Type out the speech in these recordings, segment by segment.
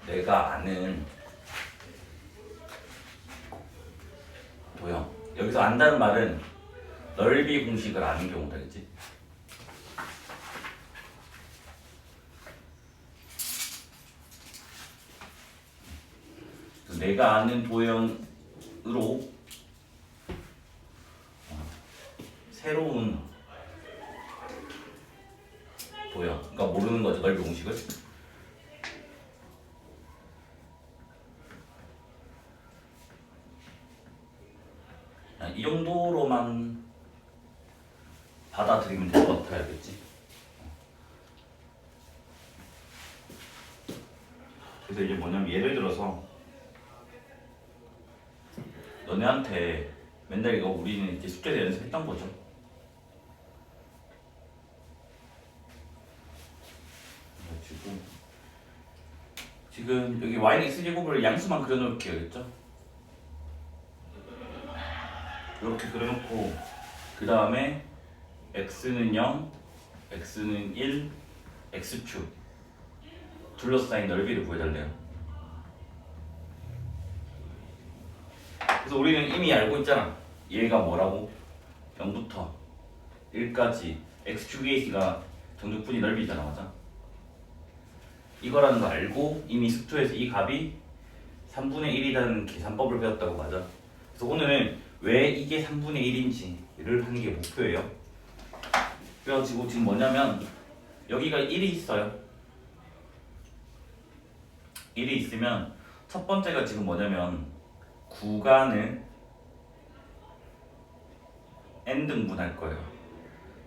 내가 아는 도형. 여기서 안다는 말은 넓이 공식을 아는 경우다겠지. 내가 아는 도형으로 새로운 도형, 그러니까 모르는 거죠, 넓이 공식을. 이 정도로만 받아들이면 될 것 같아야겠지. 그래서 이제 뭐냐면 예를 들어서 너네한테 맨날 이거 우리는 이제 숙제를 연습했던 거죠. 그래가지고 지금 여기 y는 x제곱을 양수만 그려놓을게요, 그랬죠? 이렇게 그려놓고 그 다음에 x는 0, x는 1, x축 둘러싸인 넓이를 구해달래요. 그래서 우리는 이미 알고 있잖아. 얘가 뭐라고? 0부터 1까지 x축에 있으니까 정적분이 넓이잖아, 맞아? 이거라는 거 알고 이미 숙제에서 이 값이 3분의 1이라는 계산법을 배웠다고, 맞아? 그래서 오늘은 왜 이게 3분의 1인지를 하는 게 목표예요. 그래가지고 지금 뭐냐면 여기가 1이 있어요. 1이 있으면 첫 번째가 지금 뭐냐면 구간을 n등분할 거예요.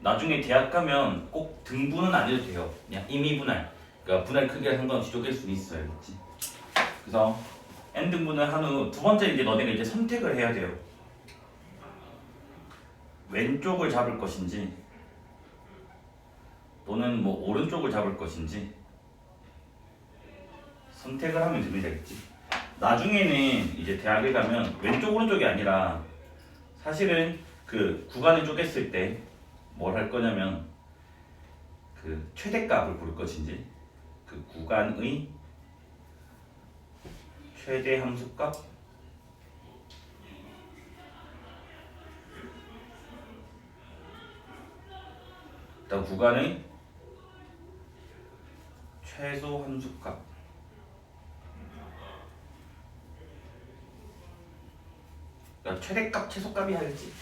나중에 대학 가면 꼭 등분은 안 해도 돼요. 그냥 임의분할, 그러니까 분할 크기와 상관없이 쪼갤 수는 있어요, 그렇지? 그래서 n등분을 한 후 두 번째 이제 너네가 이제 선택을 해야 돼요. 왼쪽을 잡을 것인지 또는 뭐 오른쪽을 잡을 것인지 선택을 하면 되겠지. 나중에는 이제 대학에 가면 왼쪽 오른쪽이 아니라 사실은 그 구간을 쪼갰을 때 뭘 할 거냐면 그 최대값을 고를 것인지 그 구간의 최대 함수값 그다음 구간의 최소 함수값 그러니까 최대값 최소값이 하겠지.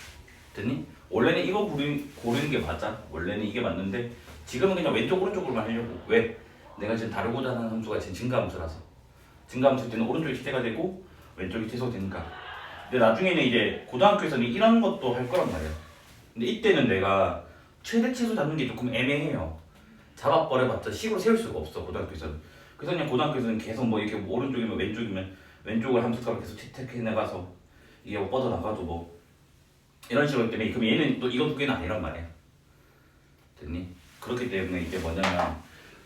됐니? 원래는 이거 고르는 게 맞아. 원래는 이게 맞는데 지금은 그냥 왼쪽 오른쪽으로만 하려고. 왜? 내가 지금 다루고자 하는 함수가 지금 증가함수라서. 증가함수 때는 오른쪽이 최대가 되고 왼쪽이 최소가 되니까. 근데 나중에는 이제 고등학교에서는 이런 것도 할 거란 말이야. 근데 이때는 내가 최대 최소 잡는 게 조금 애매해요. 잡아버려봤자 식으로 세울 수가 없어, 고등학교에서는. 그래서 그냥 고등학교에서는 계속 뭐 이렇게 오른쪽이면 왼쪽이면 왼쪽을 함수값을 계속 채택해 나가서 이게 뭐 뻗어나가도 뭐 이런 식으로 했기 때문에 그럼 얘는 또 이거 두 개는 아니란 말이야. 됐니? 그렇기 때문에 이제 뭐냐면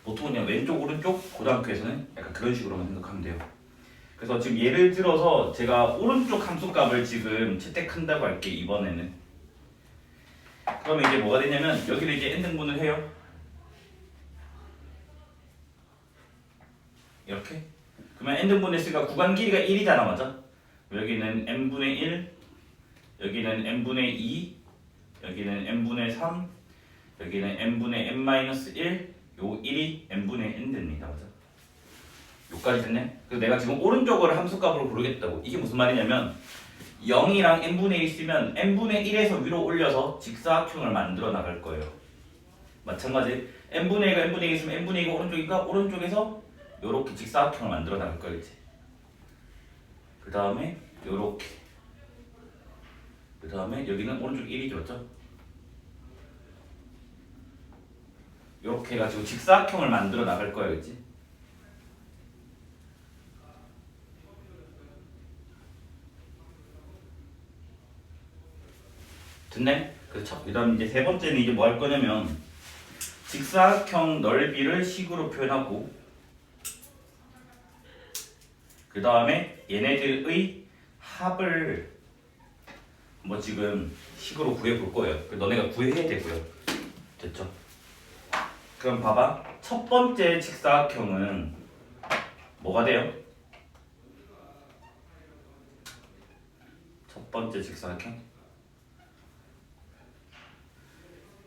보통 그냥 왼쪽 오른쪽 고등학교에서는 약간 그런 식으로만 생각하면 돼요. 그래서 지금 예를 들어서 제가 오른쪽 함수값을 지금 채택한다고 할게, 이번에는. 그러면 이제 뭐가 되냐면 여기를 이제 n등분을 해요. 이렇게. 그러면 n등분 했으니까 구간 길이가 1이잖아, 맞아? 여기는 n분의 1, 여기는 n분의 2, 여기는 n분의 3, 여기는 n분의 n-1, 요 1이 n분의 n 됩니다, 맞아? 요까지 됐네? 그래서 내가 지금 오른쪽을 함수값으로 고르겠다고. 이게 무슨 말이냐면 0이랑 n분의 1 있으면 n분의 1에서 위로 올려서 직사각형을 만들어 나갈 거예요. 마찬가지 n분의 1과 n분의 1 있으면 n분의 2가 오른쪽이니까 오른쪽에서 요렇게 직사각형을 만들어 나갈 거겠지. 그 다음에 요렇게. 그 다음에 여기는 오른쪽 1이죠, 맞죠? 요렇게 해가지고 직사각형을 만들어 나갈 거야, 그치? 됐네? 그래서 그 다음 이제 세 번째는 이제 뭐 할 거냐면 직사각형 넓이를 식으로 표현하고 그 다음에 얘네들의 합을 뭐 지금 식으로 구해볼 거예요. 너네가 구해야 되고요. 됐죠? 그럼 봐봐. 첫 번째 직사각형은 뭐가 돼요? 첫 번째 직사각형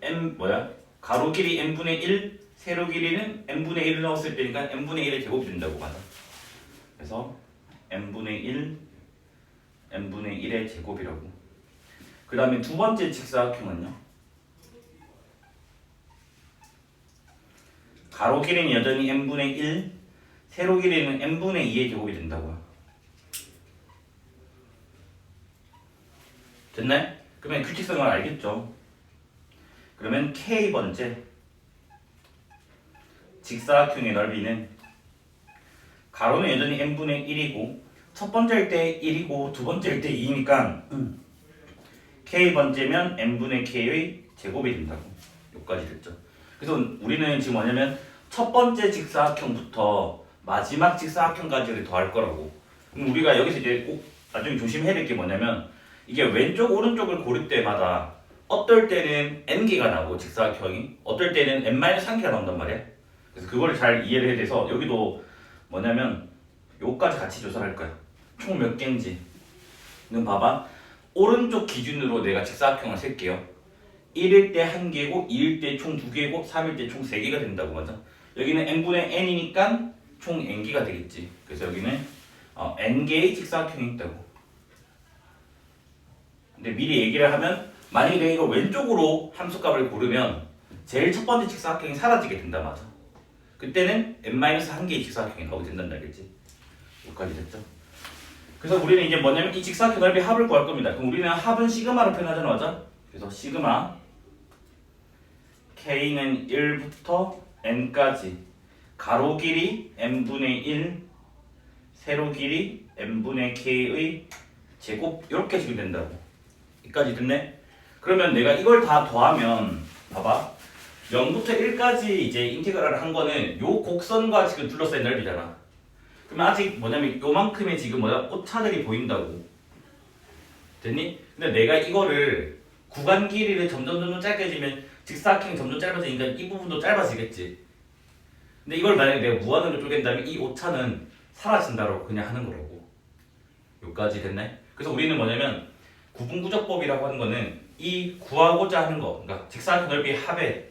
m 뭐야? 가로 길이 n분의 1, 세로 길이는 n분의 1을 넣었을 때니까 n분의 1의 제곱이 된다고 맞아. 그래서 n분의 1, n분의 1의 제곱이라고. 그 다음에 두 번째 직사각형은요. 가로 길이는 여전히 n분의 1, 세로 길이는 n분의 2의 제곱이 된다고요. 됐나요? 그러면 규칙성을 알겠죠? 그러면 K번째 직사각형의 넓이는 가로는 여전히 n분의 1이고 첫 번째일 때 1이고 두 번째일 때 2니까 K번째면 n분의 K의 제곱이 된다고. 여기까지 됐죠? 그래서 우리는 지금 뭐냐면 첫 번째 직사각형부터 마지막 직사각형까지를 더할 거라고. 그럼 우리가 여기서 이제 꼭 나중에 조심해야 될 게 뭐냐면 이게 왼쪽 오른쪽을 고를 때마다 어떨 때는 n개가 나오고 직사각형이 어떨 때는 n-1개가 나온단 말이야. 그래서 그거를 잘 이해를 해야 돼서 여기도 뭐냐면 요까지 같이 조사할 거야. 총 몇 개인지. 는 봐봐. 오른쪽 기준으로 내가 직사각형을 셀게요. 1일 때 1개고 2일 때 총 2개고 3일 때 총 3개가 된다고 맞아. 여기는 n분의 n이니까 총 n개가 되겠지. 그래서 여기는 n개의 직사각형이 있다고. 근데 미리 얘기를 하면 만약에 내가 이걸 왼쪽으로 함수값을 고르면 제일 첫 번째 직사각형이 사라지게 된다 맞아. 그때는 n-1개의 직사각형이 나오게 된다는 알겠지? 여기까지 됐죠? 그래서 우리는 이제 뭐냐면 이 직사각형 넓이 합을 구할 겁니다. 그럼 우리는 합은 시그마로 표현하잖아 맞아? 그래서 시그마 K는 1부터 n까지 가로 길이 n분의 1 세로 길이 n분의 k의 제곱 이렇게 주게 된다고. 여기까지 됐네? 그러면 내가 이걸 다 더하면 봐봐 0부터 1까지 이제 인테그랄을 한 거는 요 곡선과 지금 둘러싸인 넓이잖아. 그러면 아직 뭐냐면 요만큼의 지금 오차들이 보인다고. 됐니? 근데 내가 이거를 구간 길이를 점점 짧아지면 직사각형이 점점 짧아지니까 이 부분도 짧아지겠지. 근데 이걸 만약에 내가 무한으로 쪼갠다면 이 오차는 사라진다고 그냥 하는 거라고. 여기까지 됐네? 그래서 우리는 뭐냐면 구분구적법이라고 하는 거는 이 구하고자 하는 거, 그러니까 직사각형 넓이의 합에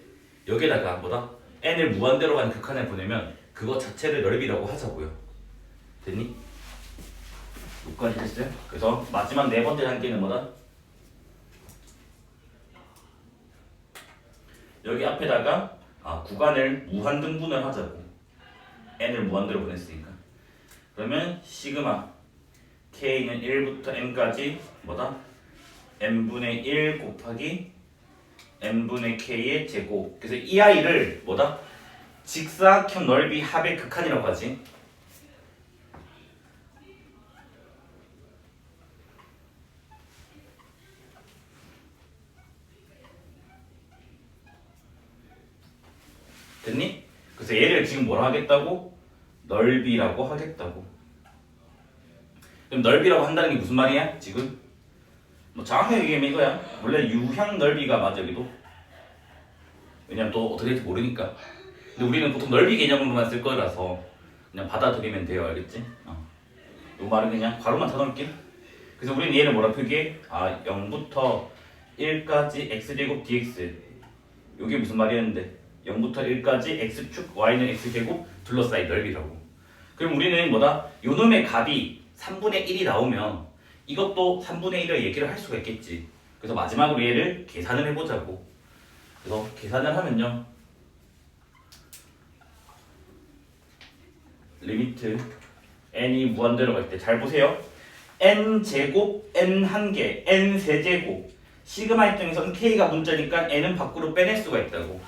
여기에다가 뭐다? n을 무한대로 가는 극한을 보내면 그거 자체를 넓이라고 하자고요. 됐니? 여기까지 됐어요? 그래서 마지막 네 번째 단계는 뭐다? 여기 앞에다가 구간을 무한등분을 하자고. n을 무한대로 보냈으니까. 그러면 시그마 k는 1부터 n까지 뭐다? n분의 1 곱하기 n분의 k의 제곱. 그래서 이 아이를 뭐다? 직사각형 넓이 합의 극한이라고 하지. 됐니? 그래서 얘를 지금 뭐라 하겠다고? 넓이라고 하겠다고. 그럼 넓이라고 한다는 게 무슨 말이야? 지금? 뭐 정확하게 얘기하면 이거야. 원래 유형 넓이가 맞아 여기도. 왜냐면 또 어떻게 될지 모르니까. 근데 우리는 보통 넓이 개념으로만 쓸 거라서 그냥 받아들이면 돼요. 알겠지? 요 말은 그냥 괄호만 쳐놓을게. 그래서 우리는 얘를 뭐라 표기해? 0부터 1까지 x제곱 dx. 요게 무슨 말이었는데? 0부터 1까지 x축 y는 x제곱 둘러싸인 넓이라고. 그럼 우리는 뭐다? 요놈의 값이 3분의 1이 나오면 이것도 3분의 1을 얘기를 할 수가 있겠지. 그래서 마지막으로 얘를 계산을 해보자고. 그래서 계산을 하면요. 리미트 n이 무한대로 갈 때 잘 보세요. n제곱, n1개, n 세제곱. 시그마 입장에서는 k가 문자니까 n은 밖으로 빼낼 수가 있다고.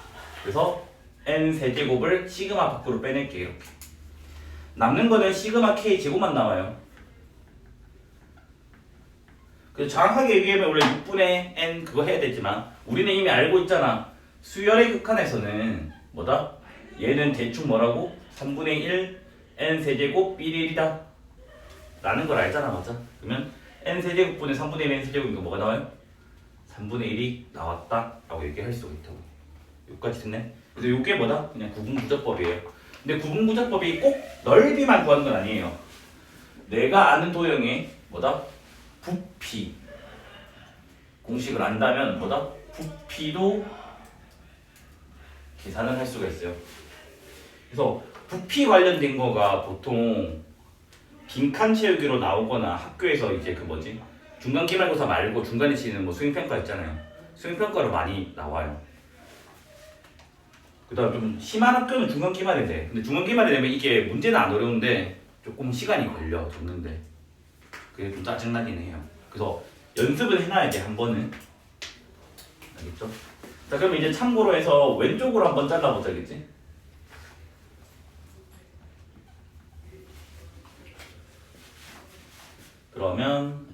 그래서 n세제곱을 시그마 밖으로 빼낼게요. 남는 거는 시그마 k 제곱만 나와요. 그래서 정확하게 얘기하면 원래 6분의 n 그거 해야 되지만 우리는 이미 알고 있잖아. 수열의 극한에서는 뭐다? 얘는 대충 뭐라고? 3분의 1 n 세제곱 b1이다 라는 걸 알잖아. 맞아? 그러면 n 세제곱분의 3분의 1 n 세제곱이니까 뭐가 나와요? 3분의 1이 나왔다 라고 얘기할 수가 있다고. 여기까지 됐네? 그래서 이게 뭐다? 그냥 구분구적법이에요. 근데 구분구조법이 꼭 넓이만 구하는 건 아니에요. 내가 아는 도형의 뭐다? 부피 공식을 안다면 뭐다? 부피도 계산을 할 수가 있어요. 그래서 부피 관련된 거가 보통 빈칸 채우기로 나오거나 학교에서 이제 그 뭐지? 중간 기말고사 말고 중간에 치는 뭐 수행평가 있잖아요. 수행평가로 많이 나와요. 그 다음 좀 심한 학교는 중간 기말에 돼. 근데 중간 기말에 되면 이게 문제는 안 어려운데 조금 시간이 걸려 적는데 그게 좀 짜증나긴 해요. 그래서 연습은 해놔야 돼 한 번은. 알겠죠? 자 그럼 이제 참고로 해서 왼쪽으로 한번 잘라보자 겠지? 그러면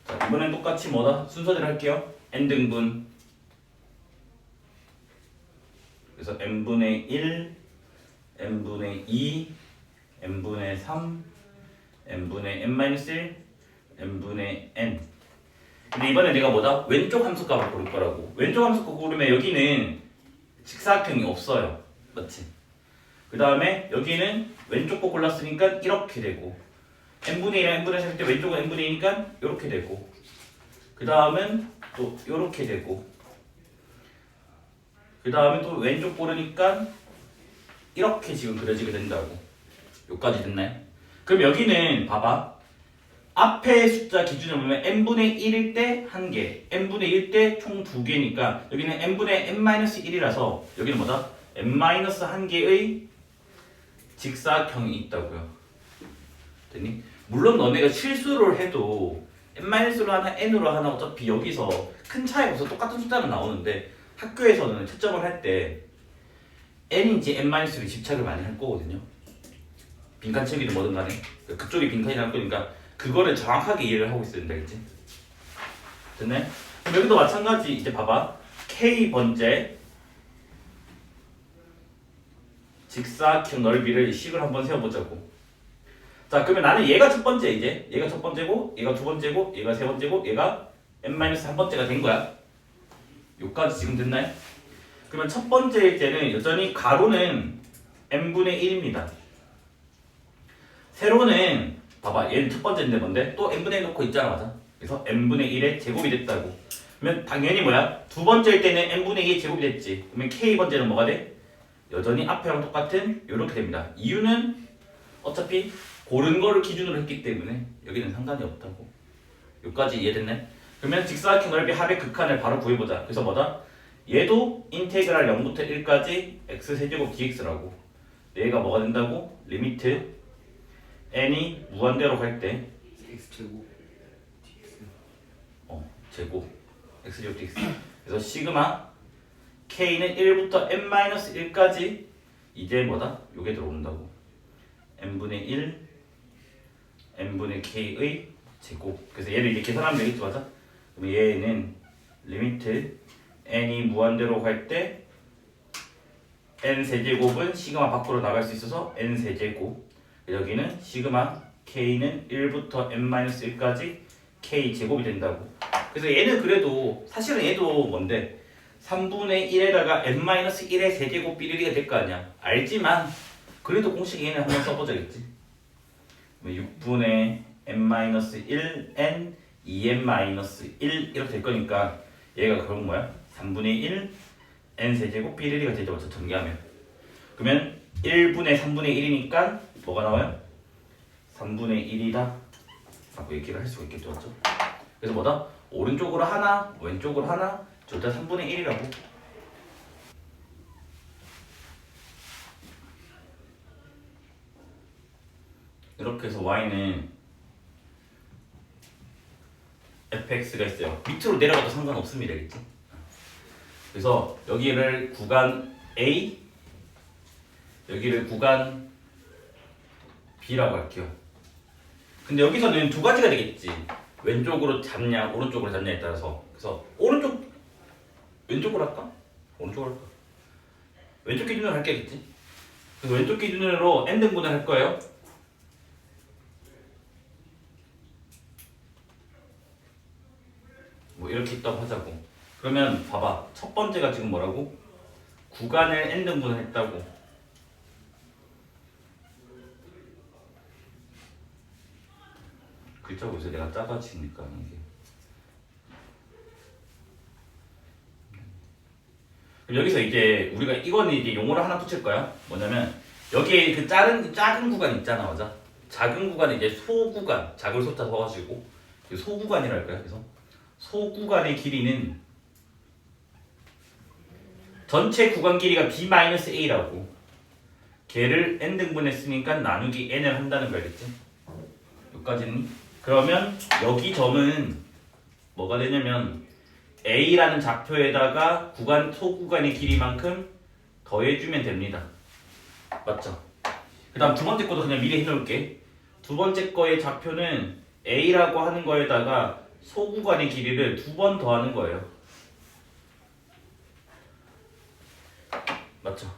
자 이번엔 똑같이 뭐다? 순서대로 할게요. n등분 그래서 n분의 1, n분의 2, n분의 3, n분의 n-1, n분의 n. 근데 이번에 내가 뭐다? 왼쪽 함수값을 고를 거라고. 왼쪽 함수값 고르면 여기는 직사각형이 없어요. 맞지? 그 다음에 여기는 왼쪽 거 골랐으니까 이렇게 되고 n분의 1이랑 n분의 3일 때 왼쪽은 n분의 2니까 이렇게 되고 그 다음은 또 이렇게 되고 그 다음에 또 왼쪽 고르니까 이렇게 지금 그려지게 된다고. 여기까지 됐나요? 그럼 여기는 봐봐. 앞에 숫자 기준으로 보면 n분의 1일 때 1개, n분의 1일 때 총 2개니까 여기는 n분의 n-1이라서 여기는 뭐다? n-1개의 직사각형이 있다고요. 됐니? 물론 너네가 실수를 해도 n-로 하나, n으로 하나 어차피 여기서 큰 차이 없어 똑같은 숫자는 나오는데 학교에서는 채점을 할 때 n인지 n-를 집착을 많이 할 거거든요. 빈칸 채우기든 뭐든 간에 그쪽이 빈칸이 날 거니까 그거를 정확하게 이해를 하고 있어야 된다, 그치? 됐네? 그럼 여기도 마찬가지. 이제 봐봐. K번째 직사각형 넓이를 식을 한번 세워보자고. 자, 그러면 나는 얘가 첫 번째 이제. 얘가 첫 번째고, 얘가 두 번째고, 얘가 세 번째고, 얘가 n-1번째가 된 거야. 여기까지 지금 됐나요? 그러면 첫 번째일 때는 여전히 가로는 n분의 1입니다. 세로는 봐봐 얘는 첫 번째인데 뭔데? 또 n분의 1 놓고 있잖아 맞아? 그래서 n분의 1의 제곱이 됐다고. 그러면 당연히 뭐야? 두 번째일 때는 n분의 2의 제곱이 됐지. 그러면 k번째는 뭐가 돼? 여전히 앞에랑 똑같은 이렇게 됩니다. 이유는 어차피 고른 거를 기준으로 했기 때문에 여기는 상관이 없다고. 여기까지 이해됐네? 그러면 직사각형 넓이 합의 극한을 바로 구해보자. 그래서 뭐다? 얘도 인테그랄 0부터 1까지 x세제곱 dx라고. 얘가 뭐가 된다고? 리미트 n이 무한대로 갈 때 x제곱 dx 제곱 x제곱 dx. 그래서 시그마 k는 1부터 n-1까지 이제 뭐다? 요게 들어온다고. n분의 1 n분의 k의 제곱. 그래서 얘를 이제 계산하면 되겠지 맞아? 그럼 얘는 리미트 n이 무한대로 갈 때 n세제곱은 시그마 밖으로 나갈 수 있어서 n세제곱. 여기는 시그마 k는 1부터 n-1까지 k제곱이 된다고. 그래서 얘는 그래도 사실은 얘도 뭔데 3분의 1에다가 n-1의 세제곱 비례가 될 거 아니야. 알지만 그래도 공식 얘는 한번 써보자겠지. 6분의 n-1 n 2n-1 이렇게 될 거니까 얘가 그런 뭐야? 3분의 1 n 세제곱 비례가 되죠. 맞죠? 전개하면. 그러면 1분의 3분의 1이니까 뭐가 나와요? 3분의 1이다 라고 얘기를 할 수가 있겠죠. 맞죠? 그래서 뭐다? 오른쪽으로 하나, 왼쪽으로 하나, 둘 다 3분의 1이라고. 이렇게 해서 y는 fx가 있어요. 밑으로 내려가도 상관없습니다. 알겠지? 그래서 여기를 구간 A, 여기를 구간 B라고 할게요. 근데 여기서는 두 가지가 되겠지. 왼쪽으로 잡냐, 오른쪽으로 잡냐에 따라서. 그래서 왼쪽으로 할까? 오른쪽으로 할까? 왼쪽 기준으로 할게겠지. 그래서 왼쪽 기준으로 n등분을 할 거예요. 뭐 이렇게 있다고 하자고. 그러면 봐봐. 첫 번째가 지금 뭐라고? 구간을 n등분을 했다고. 글자 보세요. 내가 작아지니까 이게. 그럼 여기서 이제 우리가 이거는 이제 용어를 하나 붙일 거야. 뭐냐면 여기에 그 작은 구간 있잖아, 맞아? 작은 구간은 이제 소구간, 작을 소자 써가지고 소구간이라 할까요? 그래서 소구간의 길이는 전체 구간 길이가 b-a라고. 걔를 n 등분했으니까 나누기 n을 한다는 거 알겠지? 여기까지는. 그러면 여기 점은 뭐가 되냐면 a라는 좌표에다가 구간 소구간의 길이만큼 더해주면 됩니다. 맞죠? 그 다음 두 번째 것도 그냥 미리 해놓을게. 두 번째 거의 좌표는 a라고 하는 거에다가 소구간의 길이를 2번 더하는 거예요. 맞죠?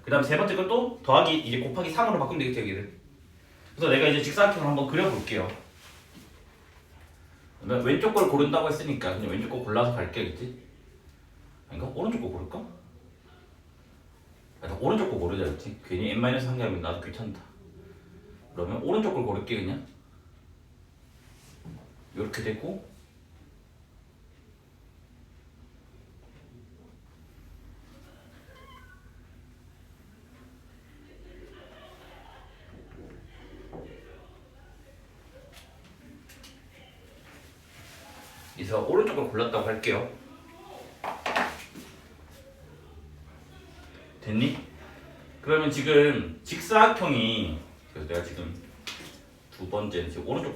그 다음 세 번째 건 또 더하기 이제 곱하기 3으로 바꾸면 되겠죠, 여기를. 그래서 내가 이제 직사각형을 한번 그려볼게요. 왼쪽 걸 고른다고 했으니까 그냥 왼쪽 거 골라서 갈게겠지? 아닌가? 오른쪽 거 고를까? 나 오른쪽 거 고르자 했지. 괜히 n-1 하면 나도 귀찮다. 그러면 오른쪽 걸 고를게 그냥. 이렇게 되고 그래서 오른쪽 걸 골랐다고 할게요. 됐니? 그러면 지금 직사각형이 그래서 내가 지금 두 번째는 지금 오른쪽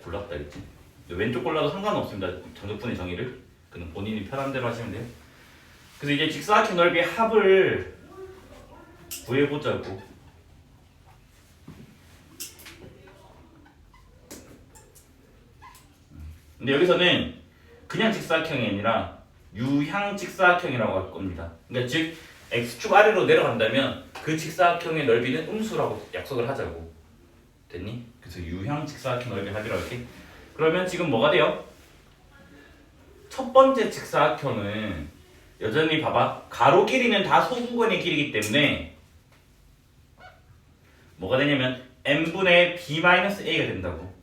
골랐다 했지. 왼쪽 골라도 상관없습니다. 정적분의 정의를 그는 본인이 편한 대로 하시면 돼요. 그래서 이제 직사각형 넓이의 합을 구해보자고. 근데 여기서는 그냥 직사각형이 아니라 유향 직사각형이라고 할 겁니다. 그러니까 즉 x축 아래로 내려간다면 그 직사각형의 넓이는 음수라고 약속을 하자고. 됐니? 그래서 유향 직사각형 넓이 합이라고 할게. 그러면 지금 뭐가 돼요? 첫 번째 직사각형은 여전히 봐봐. 가로 길이는 다 소구간의 길이기 때문에 뭐가 되냐면 n분의 b-a가 된다고.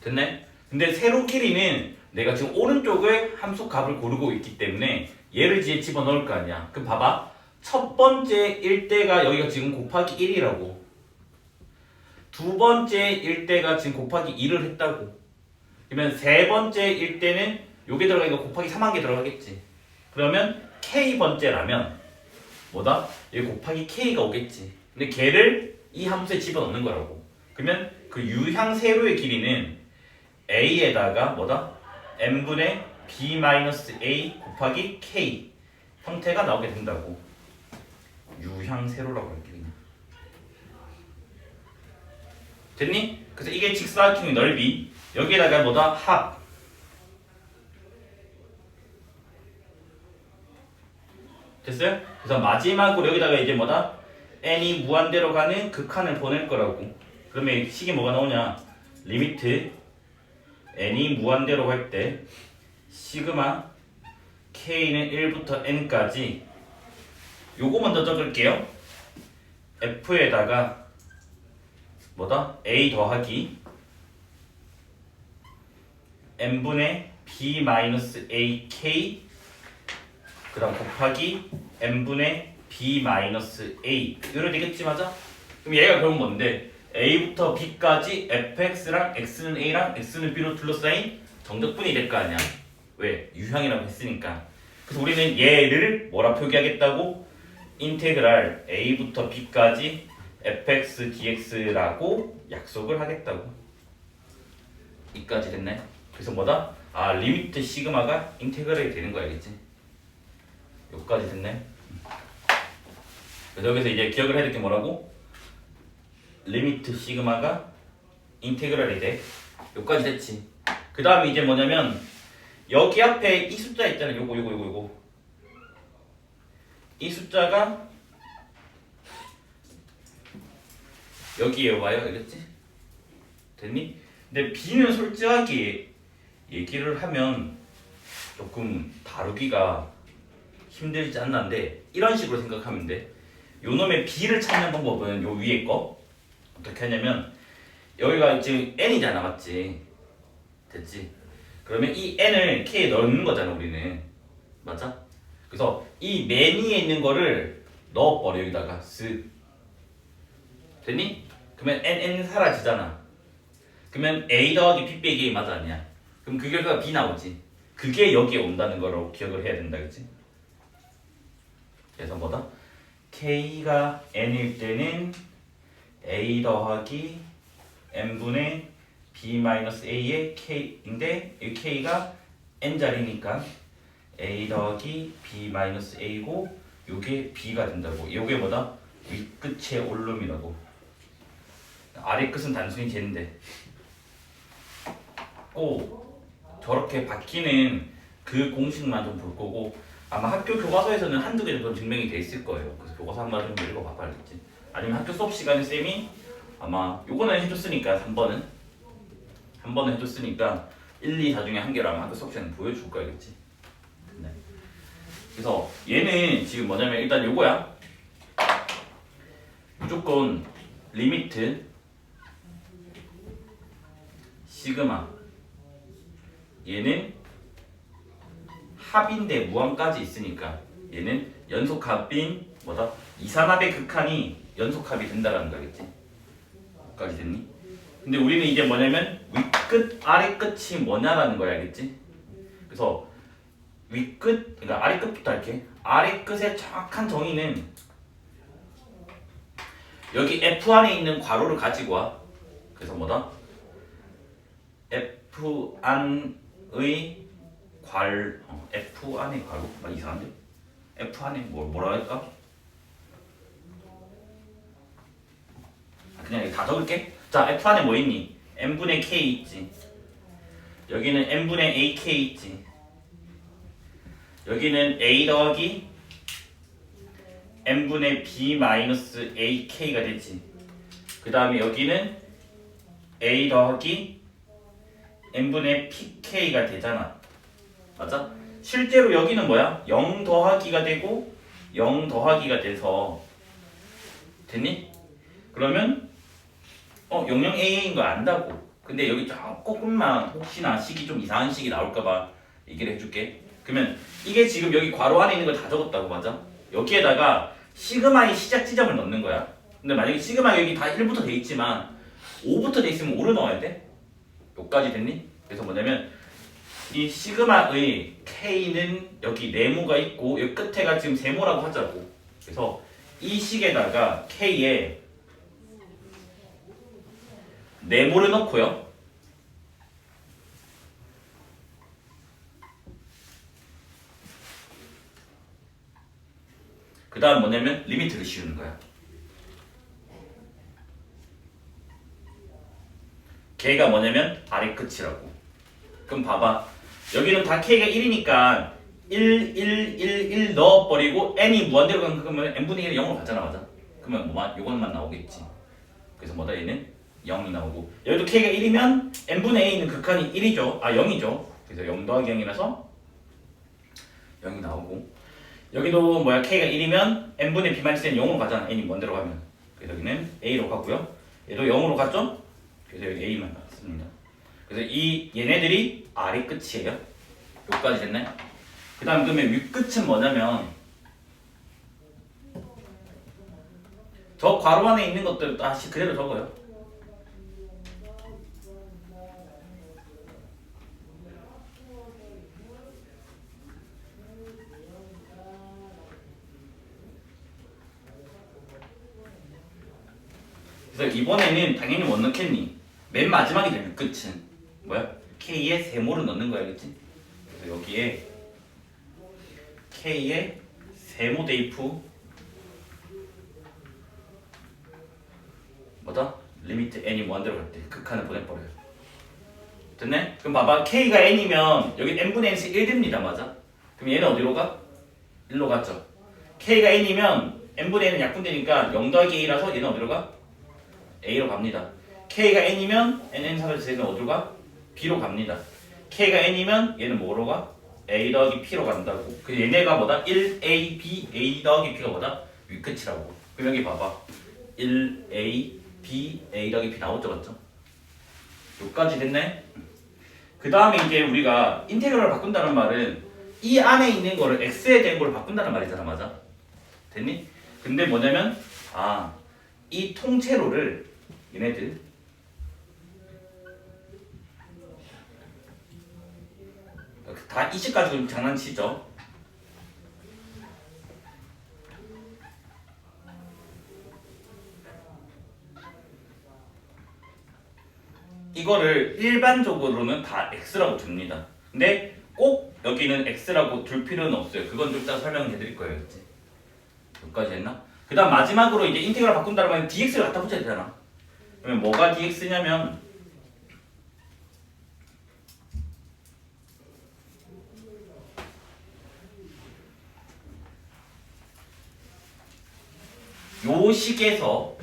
됐네? 근데 세로 길이는 내가 지금 오른쪽을 함수 값을 고르고 있기 때문에 얘를 뒤에 집어넣을 거 아니야. 그럼 봐봐. 첫 번째 일대가 여기가 지금 곱하기 1이라고. 두 번째 일대가 지금 곱하기 2를 했다고. 그러면 세 번째 일대는 요게 들어가니까 곱하기 3한 개 들어가겠지. 그러면 k번째라면 뭐다? 여기 곱하기 k가 오겠지. 근데 걔를 이 함수에 집어넣는 거라고. 그러면 그 유향 세로의 길이는 a에다가 뭐다? n분의 b-a 곱하기 k 형태가 나오게 된다고. 유향 세로라고 할게 그냥. 됐니? 그래서 이게 직사각형의 넓이. 여기에다가 뭐다? 합. 됐어요? 그래서 마지막으로 여기다가 이제 뭐다? n이 무한대로 가는 극한을 보낼 거라고. 그러면 식이 뭐가 나오냐? 리미트 n이 무한대로 갈 때 시그마 k는 1부터 n까지 요거 먼저 적을게요. f에다가 뭐다? a 더하기 n분의 b-ak 그 다음 곱하기 n분의 b-a 이래 되겠지 맞아? 그럼 얘가 그럼 뭔데? a부터 b까지 fx랑 x는 a랑 x는 b로 둘러싸인 정적분이 될 거 아니야. 왜? 유형이라고 했으니까. 그래서 우리는 얘를 뭐라 표기하겠다고? 인테그랄 a부터 b까지 fx dx라고 약속을 하겠다고. 이까지 됐네. 그래서 뭐다? 아 리미트 시그마가 인테그랄이 되는 거 알겠지? 여기까지 됐네. 그래서 여기서 이제 기억을 해야 될 게 뭐라고? 리미트 시그마가 인테그랄이 돼. 여기까지 됐지. 그 다음에 이제 뭐냐면 여기 앞에 이 숫자 있잖아. 요거 이 숫자가 여기에 와요. 알겠지? 됐니? 근데 B는 솔직하게 얘기를 하면 조금 다루기가 힘들지 않나인데 이런 식으로 생각하면 돼. 요 놈의 B를 찾는 방법은 요 위에 거 어떻게 하냐면 여기가 지금 n이잖아, 맞지? 됐지? 그러면 이 n을 k에 넣는 거잖아, 우리는. 맞아? 그래서 이 맨 위에 있는 거를 넣어버려, 여기다가 쓱. 됐니? 그러면 n 사라지잖아. 그러면 a 더하기 b 빼기 a 맞아, 아니야? 그럼 그 결과가 b 나오지. 그게 여기에 온다는 거로 기억을 해야 된다, 그치? 그래서 뭐다? k가 n일 때는 a 더하기 n분의 b-a의 k인데 이 k가 n자리니까 a 더하기 b-a고 요게 b가 된다고. 요게 뭐다? 윗끝의 올름이라고. 아래 끝은 단순히 재는데 꼭 저렇게 바뀌는 그 공식만 좀 볼 거고 아마 학교 교과서에서는 한두 개 정도 증명이 돼 있을 거예요. 그래서 교과서 한번 좀 읽어봐봐, 알겠지? 아니면 학교 수업 시간에 쌤이 아마 요거는 해줬으니까 3번은 한 번은 해줬으니까 1, 2, 4 중에 한 개를 아마 학교 수업 시간에 보여줄 거야, 알겠지? 네. 그래서 얘는 지금 뭐냐면 일단 요거야. 무조건 리미트 시그마 얘는 합인데 무한까지 있으니까 얘는 연속합인 뭐다? 이산합의 극한이 연속합이 된다라는 거겠지? 까지 됐니? 근데 우리는 이제 뭐냐면 윗끝 아래끝이 뭐냐라는 거야, 알겠지? 그래서 윗끝 그러니까 아래끝부터 할게. 아래끝의 정확한 정의는 여기 F 안에 있는 괄호를 가지고 와. 그래서 뭐다? F 안의 F 안의 괄호? 나 이상한데? F 안에 뭐라 할까? 그냥 다 적을게. 자, F 안에 뭐 있니? n분의 k 있지. 여기는 n분의 ak 있지. 여기는 a 더하기 n분의 b-ak가 됐지. 그 다음에 여기는 a 더하기 n분의 pk가 되잖아. 맞아? 실제로 여기는 뭐야? 0 더하기가 되고 0 더하기가 돼서 됐니? 그러면 00AA인 거 안다고. 근데 여기 조금만 혹시나 식이 좀 이상한 식이 나올까봐 얘기를 해줄게. 그러면 이게 지금 여기 괄호 안에 있는 걸 다 적었다고, 맞아? 여기에다가 시그마의 시작 지점을 넣는 거야. 근데 만약에 시그마 여기 다 1부터 돼 있지만 5부터 돼 있으면 5를 넣어야 돼. 여기까지 됐니? 그래서 뭐냐면 이 시그마의 K는 여기 네모가 있고 여기 끝에가 지금 세모라고 하자고. 그래서 이 식에다가 K에 네모를 넣고요. 그 다음 뭐냐면 리미트를 씌우는 거야. 걔가 뭐냐면 아래 끝이라고. 그럼 봐봐. 여기는 다 K가 1이니까 1, 1, 1, 1 넣어버리고 n이 무한대로 가면 그러면 n분의 1이 0으로 가잖아, 맞아? 그러면 뭐만 요것만 나오겠지. 그래서 뭐다 얘는 0이 나오고 여기도 K가 1이면 n분의 a 있는 극한이 1이죠. 아 0이죠. 그래서 0 더하기 0이라서 0이 나오고 여기도 뭐야 K가 1이면 n분의 b-n은 0으로 가잖아. n이 무한대로 가면. 그래서 여기는 a로 가고요. 얘도 0으로 갔죠? 그래서 여기 a만 갔습니다. 그래서 이 얘네들이 아래 끝이에요. 여기까지 됐나요? 그 다음 그러면 윗끝은 뭐냐면 저 괄호 안에 있는 것들 다시 그대로 적어요. 그래서 이번에는 당연히 못 넣겠니? 맨 마지막이 될 윗끝은 뭐야? K에 세모를 넣는 거야, 알겠지? 그래서 여기에 K에 세모 대입후 뭐다? 리미트 n이 무한대로 갈 때 극한을 보내버려요. 됐네? 그럼 봐봐. K가 n이면 여기 n분의 n에서 1 됩니다, 맞아? 그럼 얘는 어디로 가? 1로 갔죠. K가 n이면 n분의 n은 약분되니까 0 더하기 a라서 얘는 어디로 가? A로 갑니다. K가 N이면 NN 사라져 쟤는 어디로 가? B로 갑니다. K가 N이면 얘는 뭐로 가? A 더하기 P로 간다고. 그 얘네가 뭐다? 1A, B, A 더하기 P가 뭐다? 위끝이라고. 그럼 여기 봐봐. 1A, B, A 더하기 P 나오죠, 맞죠? 여기까지 됐네? 그 다음에 이제 우리가 인테그럴을 바꾼다는 말은 이 안에 있는 거를 x에 대한 걸 바꾼다는 말이잖아, 맞아? 됐니? 근데 뭐냐면 이 통째로를 얘네들 다 이식 가지고 장난치죠. 이거를 일반적으로는 다 x라고 둡니다. 근데 꼭 여기는 x라고 둘 필요는 없어요. 그건 좀 이따 설명을 해드릴 거예요. 이제 여기까지 했나? 그 다음 마지막으로 이제 인테그럴 바꾼다는 말은 dx를 갖다 붙여야 되잖아. 그러면 뭐가 dx냐면 요 식에서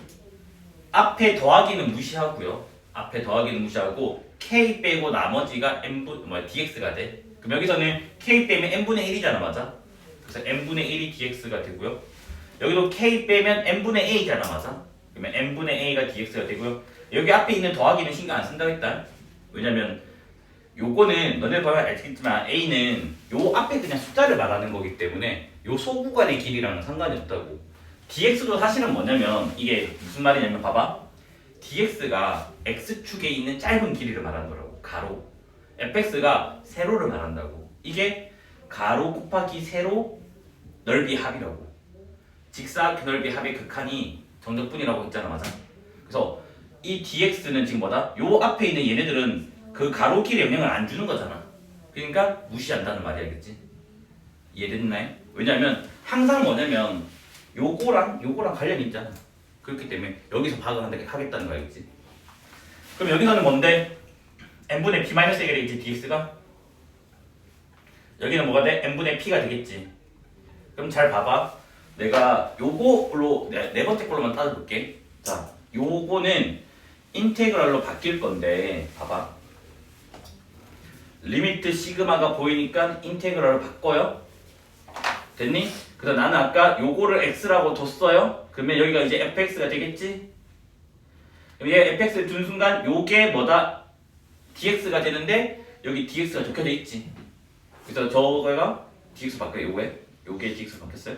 앞에 더하기는 무시하고요. 앞에 더하기는 무시하고 k 빼고 나머지가 dx가 돼. 그럼 여기서는 k 빼면 n분의 1이잖아, 맞아? 그래서 n분의 1이 dx가 되고요. 여기도 k 빼면 n분의 a잖아, 맞아? 그러면 n분의 a가 dx가 되고요. 여기 앞에 있는 더하기는 신경 안 쓴다고 했다. 왜냐면 요거는 너네 보면 알겠지만 a는 요 앞에 그냥 숫자를 말하는 거기 때문에 요 소구간의 길이랑은 상관이 없다고. dx도 사실은 뭐냐면 이게 무슨 말이냐면 봐봐. dx가 x축에 있는 짧은 길이를 말하는 거라고. 가로. fx가 세로를 말한다고. 이게 가로 곱하기 세로 넓이 합이라고. 직사각 넓이 합의 극한이 정적분이라고 했잖아, 맞아? 그래서 이 dx는 지금 뭐다? 요 앞에 있는 얘네들은 그 가로 길에 영향을 안 주는 거잖아. 그러니까 무시한다는 말이야, 그치? 이해됐나요? 왜냐면 항상 뭐냐면 요거랑 관련이 있잖아. 그렇기 때문에 여기서 박을 하겠다는 거야, 그치? 그럼 여기서는 뭔데? n분의 p-a가 되겠지, dx가? 여기는 뭐가 돼? n분의 p가 되겠지. 그럼 잘 봐봐. 내가 요거로 네 번째 걸로만 따져볼게. 자, 요거는 인테그랄로 바뀔 건데 봐봐. 리미트 시그마가 보이니까 인테그랄로 바꿔요. 됐니? 그래서 나는 아까 요거를 x라고 뒀어요. 그러면 여기가 이제 fx가 되겠지? 그럼 얘 fx를 둔 순간 요게 뭐다? dx가 되는데 여기 dx가 적혀져 있지. 그래서 저거가 dx 바뀌어요. 요게 dx 바뀌었어요.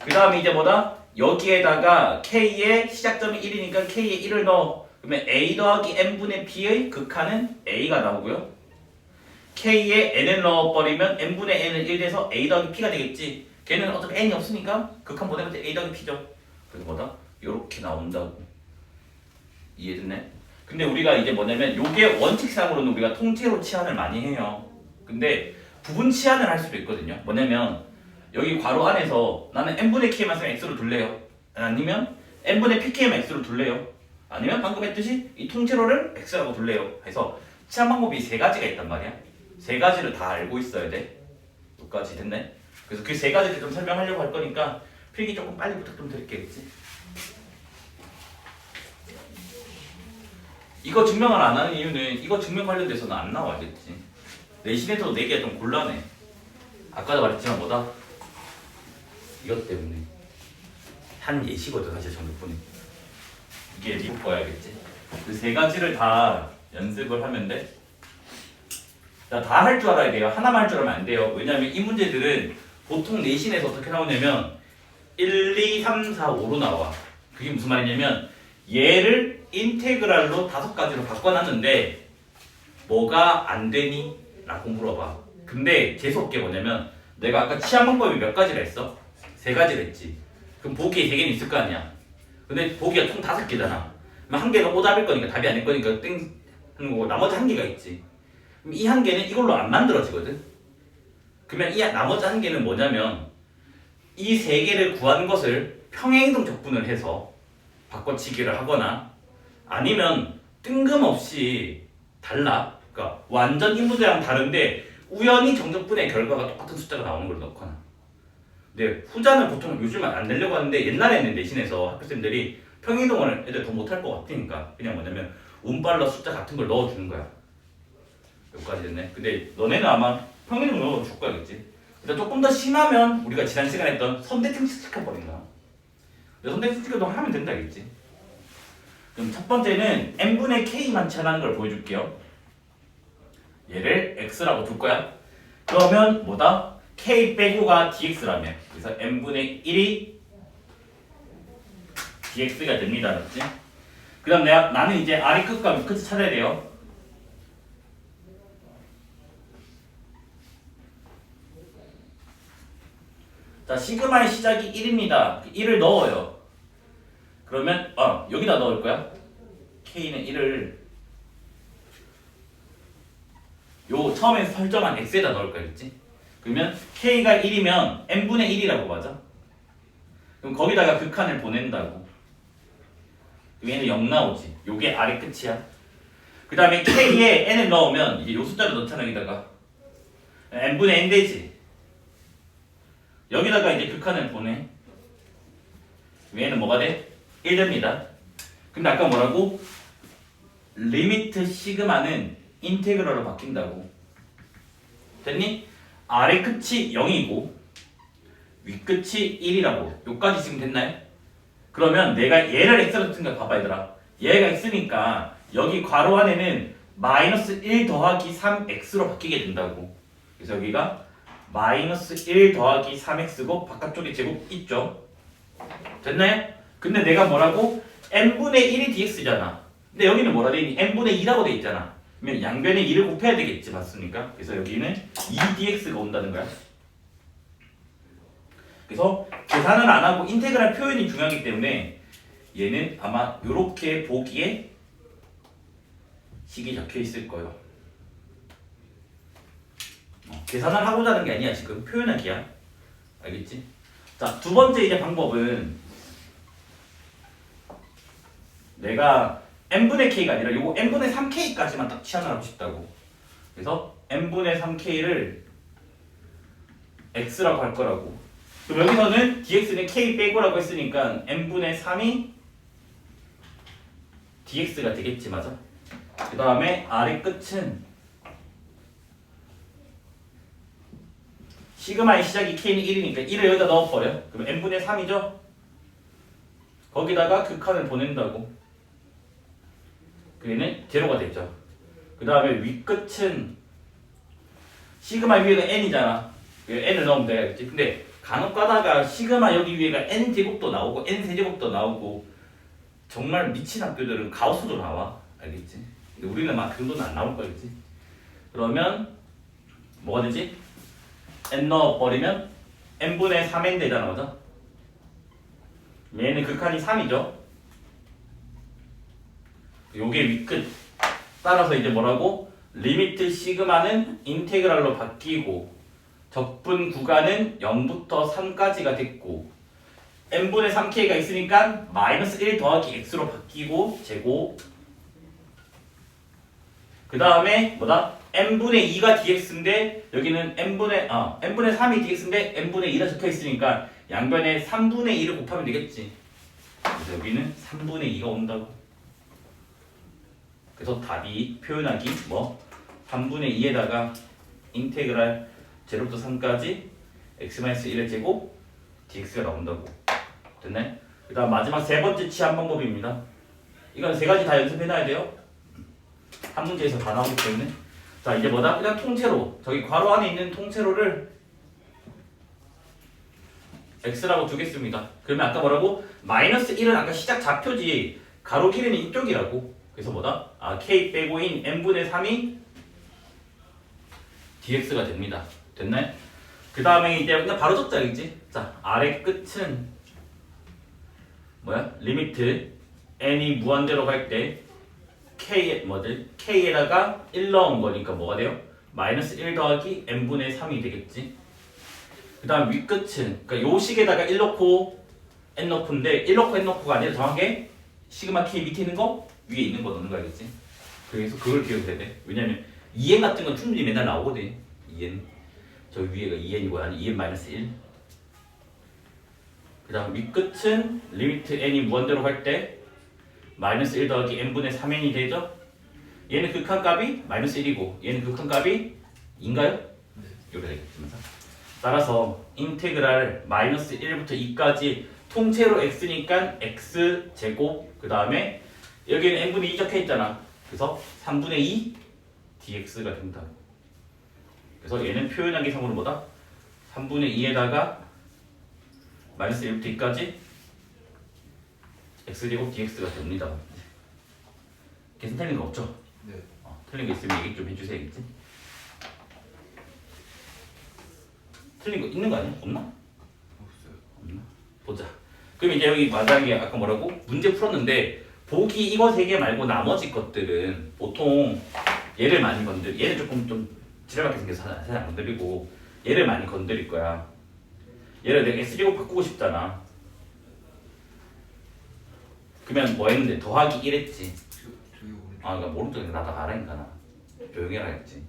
그 다음에 이제 뭐다? 여기에다가 k의 시작점이 1이니까 k에 1을 넣어. 그러면 a 더하기 n분의 p의 극한은 a가 나오고요. k에 n을 넣어버리면 n분의 n은 1 돼서 a 더하기 p가 되겠지. 걔는 어차피 n이 없으니까 극한 보내면 a 더하기 p죠. 그래서 뭐다? 요렇게 나온다고. 이해됐네? 근데 우리가 이제 뭐냐면 요게 원칙상으로는 우리가 통째로 치환을 많이 해요. 근데 부분 치환을 할 수도 있거든요. 뭐냐면 여기 괄호 안에서 나는 n분의 k만 쓰면 x로 둘래요. 아니면 n분의 pk만 x로 둘래요. 아니면 방금 했듯이 이 통째로를 x라고 둘래요. 그래서 치환 방법이 세 가지가 있단 말이야. 세 가지를 다 알고 있어야 돼. 여기까지 됐네? 그래서 그 세 가지를 좀 설명하려고 할 거니까 필기 조금 빨리 부탁 좀 드릴게요. 그치? 이거 증명을 안 하는 이유는 이거 증명 관련돼서는 안 나와, 알겠지? 내신에서도 내기가 좀 곤란해. 아까도 말했지만 뭐다? 이것 때문에 한 예시거든 사실 정답분이. 이게 미국 거야겠지? 그 세 가지를 다 연습을 하면 돼. 다 할 줄 알아야 돼요. 하나만 할 줄 알면 안 돼요. 왜냐면 이 문제들은 보통 내신에서 어떻게 나오냐면 1, 2, 3, 4, 5로 나와. 그게 무슨 말이냐면 얘를 인테그랄로 5가지로 바꿔놨는데 뭐가 안 되니? 라고 물어봐. 근데 재수없게 뭐냐면 내가 아까 치환 방법이 몇 가지를 했어? 3가지를 했지. 그럼 보기에 3개는 있을 거 아니야. 근데 보기가 총 5개잖아. 그럼 한 개는 오답일 거니까 답이 아닐 거니까 땡 하는 거고 나머지 한 개가 있지. 그럼 이 한 개는 이걸로 안 만들어지거든. 그러면 이 나머지 한 개는 뭐냐면 이 3개를 구한 것을 평행이동 적분을 해서 바꿔치기를 하거나 아니면 뜬금없이 달라. 그러니까 완전 이 문제랑 다른데 우연히 정적분의 결과가 똑같은 숫자가 나오는 걸 넣거나. 근데 후자는 보통 요즘은 안 내려고 하는데 옛날에는 내신에서 학교생들이 평이동을 애들 더 못할 것 같으니까 그냥 뭐냐면 운빨로 숫자 같은 걸 넣어주는 거야. 여기까지 됐네. 근데 너네는 아마 평이동 넣어줄 거야겠지. 근데 조금 더 심하면 우리가 지난 시간에 했던 선대칭식 시켜버린 거야. 근데 선대칭식도 하면 된다겠지. 그럼 첫 번째는 n분의 k만 처리하는 걸 보여줄게요. 얘를 x라고 둘 거야. 그러면 뭐다? k 빼고가 dx라며. 그래서 n분의 1이 dx가 됩니다. 맞지? 그 다음 나는 이제 아래 끝과 위 끝을 찾아야 돼요. 자, 시그마의 시작이 1입니다. 1을 넣어요. 그러면 여기다 넣을 거야. k는 1을 요 처음에 설정한 x에다 넣을 거겠지. 그러면 k가 1이면 n분의 1이라고 맞아. 그럼 거기다가 극한을 보낸다고. 얘는 0 나오지. 요게 아래 끝이야. 그 다음에 k에 n을 넣으면 이제 요 숫자를 넣잖아. 여기다가 n분의 n 되지. 여기다가 이제 극한을 보내. 얘는 뭐가 돼? 1 됩니다. 근데 아까 뭐라고? 리미트 시그마는 인테그럴로 바뀐다고. 됐니? 아래 끝이 0이고 위 끝이 1이라고. 요까지 지금 됐나요? 그러면 내가 얘를 x로 쓴가 봐봐 얘들아. 얘가 x니까 여기 괄호 안에는 마이너스 1 더하기 3x로 바뀌게 된다고. 그래서 여기가 마이너스 1 더하기 3x고 바깥쪽에 제곱 있죠? 됐나요? 근데 내가 뭐라고? n분의 1이 dx잖아. 근데 여기는 뭐라 돼 있니? n분의 2라고 돼 있잖아. 그러면 양변에 2를 곱해야 되겠지, 맞습니까? 그래서 여기는 2dx가 온다는 거야. 그래서 계산을 안 하고 인테그랄 표현이 중요하기 때문에 얘는 아마 이렇게 보기에 식이 적혀 있을 거예요. 계산을 하고자 하는 게 아니야. 지금 표현하기야. 알겠지? 자, 두 번째 이제 방법은 내가 n분의 k가 아니라 요거 n분의 3k까지만 딱 치환을 하고 싶다고. 그래서 n분의 3k를 x라고 할 거라고. 그럼 여기서는 dx는 k 빼고라고 했으니까 n분의 3이 dx가 되겠지, 맞아? 그 다음에 아래 끝은 시그마의 시작이 k는 1이니까 1을 여기다 넣어버려. 그럼 n분의 3이죠? 거기다가 극한을 보낸다고. 그게는 제로가 되죠. 그 다음에 윗끝은 시그마 위에가 n이잖아. n을 넣으면 되겠지. 근데 간혹 가다가 시그마 여기 위에가 n제곱도 나오고 n세제곱도 나오고 정말 미친 학교들은 가우스도 나와. 알겠지? 근데 우리는 막 그 정도는 안 나올 거겠지. 그러면 뭐가 되지? n 넣어버리면 n분의 3n 되잖아. 맞아? 얘는 극한이 3이죠. 요게 윗끝. 따라서 이제 뭐라고? 리미트 시그마는 인테그랄로 바뀌고 적분 구간은 0부터 3까지가 됐고 n분의 3k가 있으니까 마이너스 1 더하기 x로 바뀌고 제곱. 그 다음에 뭐다? n분의 2가 dx인데 여기는 n분의 3이 dx인데 n분의 2가 적혀 있으니까 양변에 3분의 2를 곱하면 되겠지. 그래서 여기는 3분의 2가 온다고. 그래서 답이 표현하기 3분의 2에다가 인테그랄 0부터 3까지 x-1의 제곱 dx가 나온다고. 됐나요? 그 다음 마지막 세 번째 치환 방법입니다. 이건 세 가지 다 연습해놔야 돼요. 한 문제에서 다 나오기 때문에. 자, 이제 뭐다? 그냥 통째로 저기 괄호 안에 있는 통째로를 x라고 두겠습니다. 그러면 아까 뭐라고? 마이너스 1은 아까 시작 좌표지 가로 길이는 이쪽이라고. 그래서 뭐다? k 빼고인 n분의 3이 dx가 됩니다. 됐나요? 그 다음에 이제 그냥 바로 적자겠지? 자, 아래 끝은 뭐야? 리미트 n이 무한대로 갈 때 k에다가 1 넣은 거니까 뭐가 돼요? 마이너스 1 더하기 n분의 3이 되겠지? 그 다음 윗끝은 그러니까 요 식에다가 1 넣고 n 넣고인데 1 넣고 n 넣고가 아니라 정확하게 시그마 k 밑에 있는 거 위에 있는 거 넣는 거 알겠지? 그래서 그걸 기억해야 돼. 왜냐면 2n 같은 건 충분히 맨날 나오거든. 2n 저 위에가 2n이고 아니 2n-1. 그 다음 윗끝은 리미트 n이 무한대로 갈 때 마이너스 1 더하기 n분의 3n이 되죠? 얘는 극한값이 마이너스 1이고 얘는 극한값이 2인가요? 네. 이렇게 되겠습니다. 따라서 인테그랄 마이너스 1부터 2까지 통째로 x니까 x제곱 그 다음에 여기는 n분의 2 적혀있잖아. 그래서 3분의 2 dx가 된다. 그래서 얘는 표현하기 상으로 뭐다? 3분의 2에다가 마이너스 1부터 2까지 x제곱 dx가 됩니다. 계산 틀린 거 없죠? 네. 틀린 거 있으면 얘기 좀 해주셔야겠지? 틀린 거 있는 거 아니야? 없나? 없어요. 없나? 보자. 그럼 이제 여기 만약에 아까 뭐라고? 문제 풀었는데 보기 이거 3개 말고 나머지 것들은 보통 얘를 많이 얘는 조금 좀 지랄맞게 생겨서 잘 안 건드리고 얘를 많이 건드릴 거야. 얘를 내가 x제곱 바꾸고 싶잖아. 그러면 뭐 했는데 더하기 1 했지. 저기 오른쪽. 그러니까 모른다 나도 알아니까 나 조용히 해라 했지.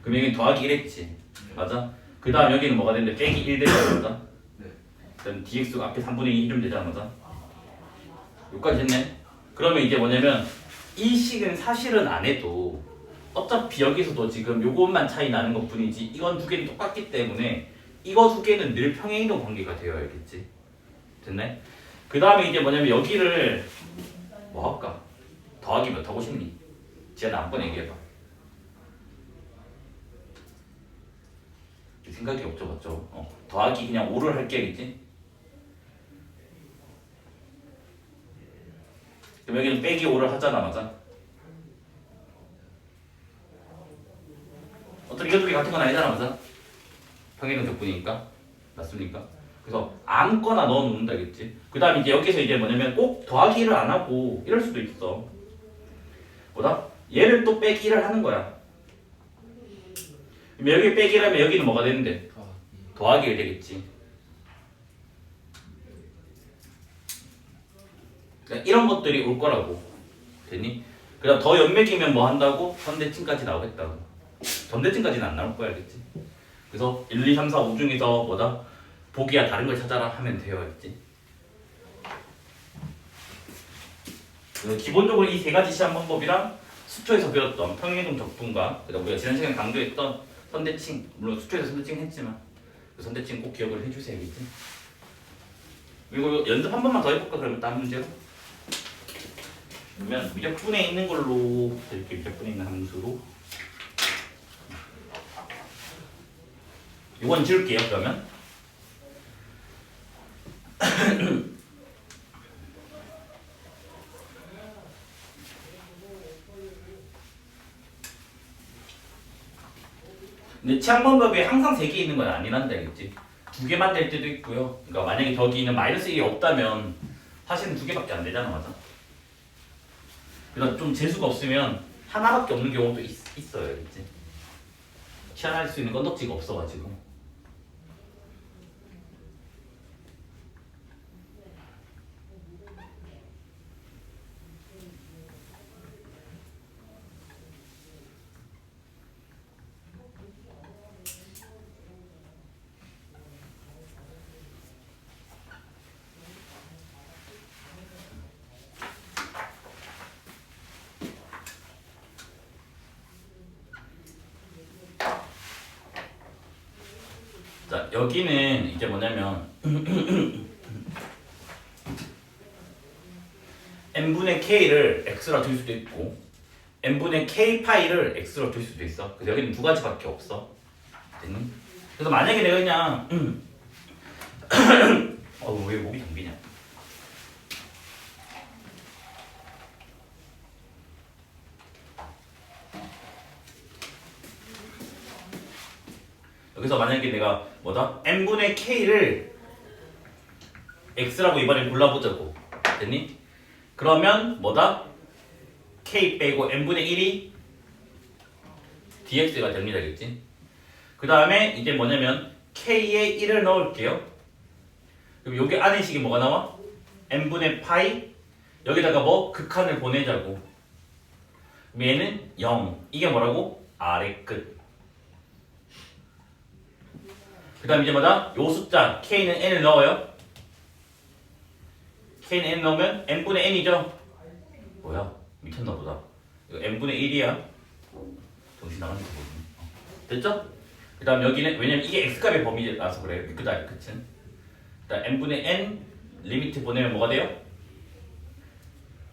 그럼 여기 더하기 1 했지. 맞아? 그 다음 여기는 뭐가 되는데 빼기 1 되잖아. 맞아? 네. 그럼 dx가 앞에 3분의 2 좀 되잖아. 맞아? 여기까지 했네. 그러면 이제 뭐냐면 이 식은 사실은 안 해도 어차피 여기서도 지금 요것만 차이 나는 것 뿐이지 이건 두 개는 똑같기 때문에 이거 두 개는 늘 평행이동 관계가 되어야겠지. 됐네? 그 다음에 이제 뭐냐면 여기를 뭐 할까? 더하기 몇 하고 싶니? 지연아 한번 얘기해봐. 생각이 없죠, 맞죠? 더하기 그냥 5를 할게야겠지? 그럼 여기는 빼기 5를 하잖아, 맞아? 어차피 이거 두 개 같은 건 아니잖아, 맞아? 평행이동 덕분이니까 맞습니까? 그래서 아무거나 넣어 놓는다겠지. 그 다음 이제 여기서 이제 뭐냐면 꼭 더하기를 안 하고 이럴 수도 있어. 뭐다? 얘를 또 빼기를 하는 거야. 그럼 여기 빼기라면 여기는 뭐가 되는데? 더하기가 되겠지. 그러니까 이런 것들이 올 거라고. 됐니? 그 다음 더 연맥이면 뭐 한다고? 선대칭까지 나오겠다고. 선대칭까지는 안 나올 거야, 알겠지? 그래서 1, 2, 3, 4, 5 중에서 뭐다? 보기야 다른 걸 찾아라 하면 돼요, 알겠지? 그래서 기본적으로 이 세 가지 시험 방법이랑 수초에서 배웠던 평행이동 적분과 그다음 우리가 지난 시간에 강조했던 선대칭, 물론 수초에서 선대칭 했지만 그 선대칭 꼭 기억을 해주세요, 알겠지? 그리고 연습 한 번만 더 해볼까? 그러면 다음 문제로 그러면 미적분에 있는 걸로 이렇게 미적분에 있는 함수로 이건 지울게요. 그러면 근데 치환 방법이 항상 3개 있는 건 아니란다, 알겠지? 2개만 될 때도 있고요. 그러니까 만약에 저기는 마이너스 1이 없다면 사실은 2개밖에 안 되잖아, 맞아? 그래서 좀 재수가 없으면 하나밖에 없는 경우도 있어요, 알겠지? 치환할 수 있는 건덕지가 없어가지고. 자, 여기는 이제 뭐냐면 n분의 k를 x로 둘 수도 있고 n분의 k 파이를 x로 둘 수도 있어. 그래서 여기는 2가지밖에 없어. 됐니? 그래서 만약에 내가 그냥 왜 목이 잠기냐? 여기서 만약에 내가 뭐다? n분의 k를 x라고 이번에 골라보자고. 됐니? 그러면 뭐다? k 빼고 n분의 1이 dx가 됩니다. 알겠지? 그 다음에 이제 뭐냐면 k에 1을 넣을게요. 그럼 여기 안에 식이 뭐가 나와? n분의 파이 여기다가 뭐? 극한을 보내자고. 그럼 얘는 0. 이게 뭐라고? 아래 끝. 그 다음 이제 뭐다? 요 숫자 k는 n을 넣어요. k는 n 넣으면 n분의 n이죠. 뭐야? 미쳤나 보다. 이거 n분의 1이야. 정신 나간 게 되거든요. 됐죠? 그 다음 여기는 왜냐면 이게 x값의 범위라서 그래요. 위끝 아래 끝은. 일단 n분의 n 리미트 보내면 뭐가 돼요?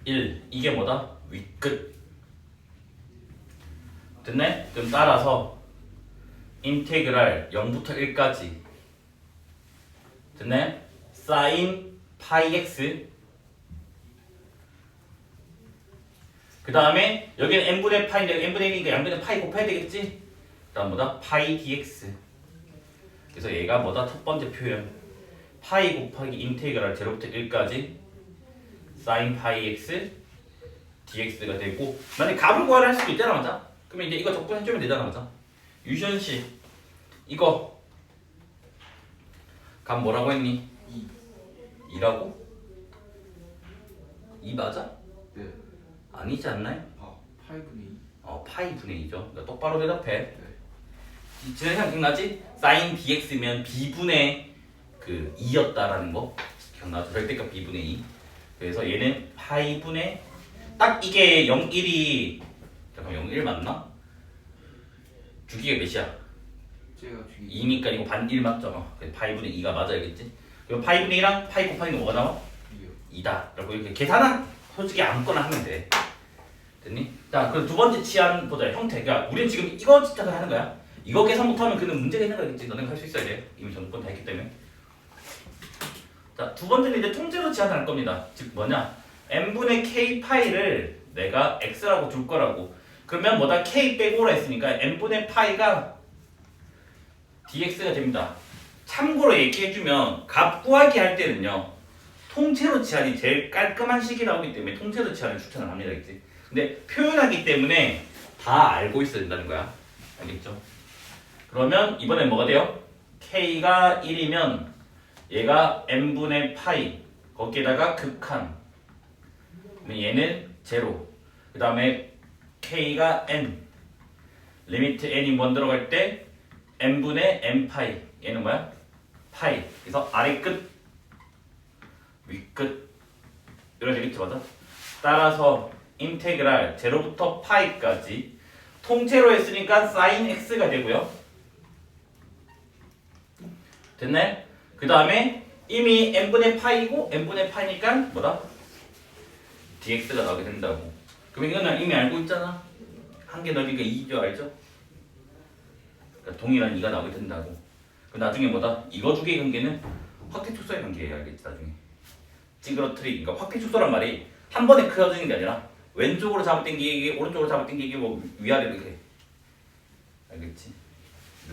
1. 이게 뭐다? 위끝. 됐네? 그럼 따라서 인테그랄 0부터 1까지 됐네? sin 파이 x 그 다음에 여기는 n분의 파인데 n분의 1이니까 양변에 파이 곱해야 되겠지? 그 다음 뭐다? 파이 dx 그래서 얘가 뭐다? 첫 번째 표현 파이 곱하기 인테그랄 0부터 1까지 sin 파이 x dx가 되고 만약에 값을 구하라 할 수도 있잖아 맞아? 그러면 이제 이거 적분해주면 되잖아 맞아? 유시언씨 이거 값 뭐라고 했니? 2라고? 2 맞아? 네. 아니지 않나요? 아, 8분의 2. 파이 분의 2죠. 그러니까 똑바로 대답해. 네. 지난 시간 기억나지? sin bx면 b분의 그 2였다라는 거 기억나죠? 절대값 b분의 2. 그래서 얘는 파이 분의 딱 이게 0, 1이 잠깐 0, 1 맞나? 주기가 몇이야? 제가 뒤에 2니까 이거 반 1 맞죠? 그래서 파이 분의 2가 맞아야겠지? 그럼 파이 분의 2랑 파이 곱하기 거 뭐가 나와? 2요. 2다. 라고 이렇게 계산은 솔직히 아무거나 하면 돼. 됐니? 자, 그럼 두 번째 치안 보자. 형태. 그러니까 우리는 지금 이거 집착을 하는 거야. 이거 계산 못하면 그는 문제가 있는 거겠지. 너네가 할 수 있어야 돼. 이미 전권 다 했기 때문에. 자, 두 번째는 이제 통째로 치환할 겁니다. 즉 뭐냐? n분의 k 파이를 내가 x라고 줄 거라고. 그러면 뭐다? k 빼고라 했으니까 n분의 파이가 dx가 됩니다. 참고로 얘기해주면 값 구하기 할 때는요. 통째로 치환이 제일 깔끔한 식이 나오기 때문에 통째로 치환을 추천을 합니다. 그치? 근데 표현하기 때문에 다 알고 있어야 된다는 거야. 알겠죠? 그러면 이번엔 뭐가 돼요? k가 1이면 얘가 n분의 파이 거기에다가 극한 그러면 얘는 0. 그 다음에 k가 n 리미트 n이 뭐 들어갈 때 n분의 n파이 얘는 뭐야? 파이 그래서 아래 끝 윗끝 이런 되겠지 맞아? 따라서 인테그랄 0부터 파이까지 통째로 했으니까 sin x가 되고요. 됐네? 그 다음에 이미 n분의 파이고 n분의 파이니까 뭐다? dx가 나오게 된다고. 그럼 이거는 이미 알고 있잖아. 한 개 넣으니까 2죠 알죠? 그러니까 동일한 2가 나오게 된다고. 그 나중에 뭐다? 이거 두 개의 관계는 확대축소의 관계예요. 알겠지 나중에. 찌그러트리 그러니까 확대축소란 말이 한 번에 크어지는 게 아니라 왼쪽으로 잡아당기기 오른쪽으로 잡아당기기 뭐 위아래로 이렇게 알겠지?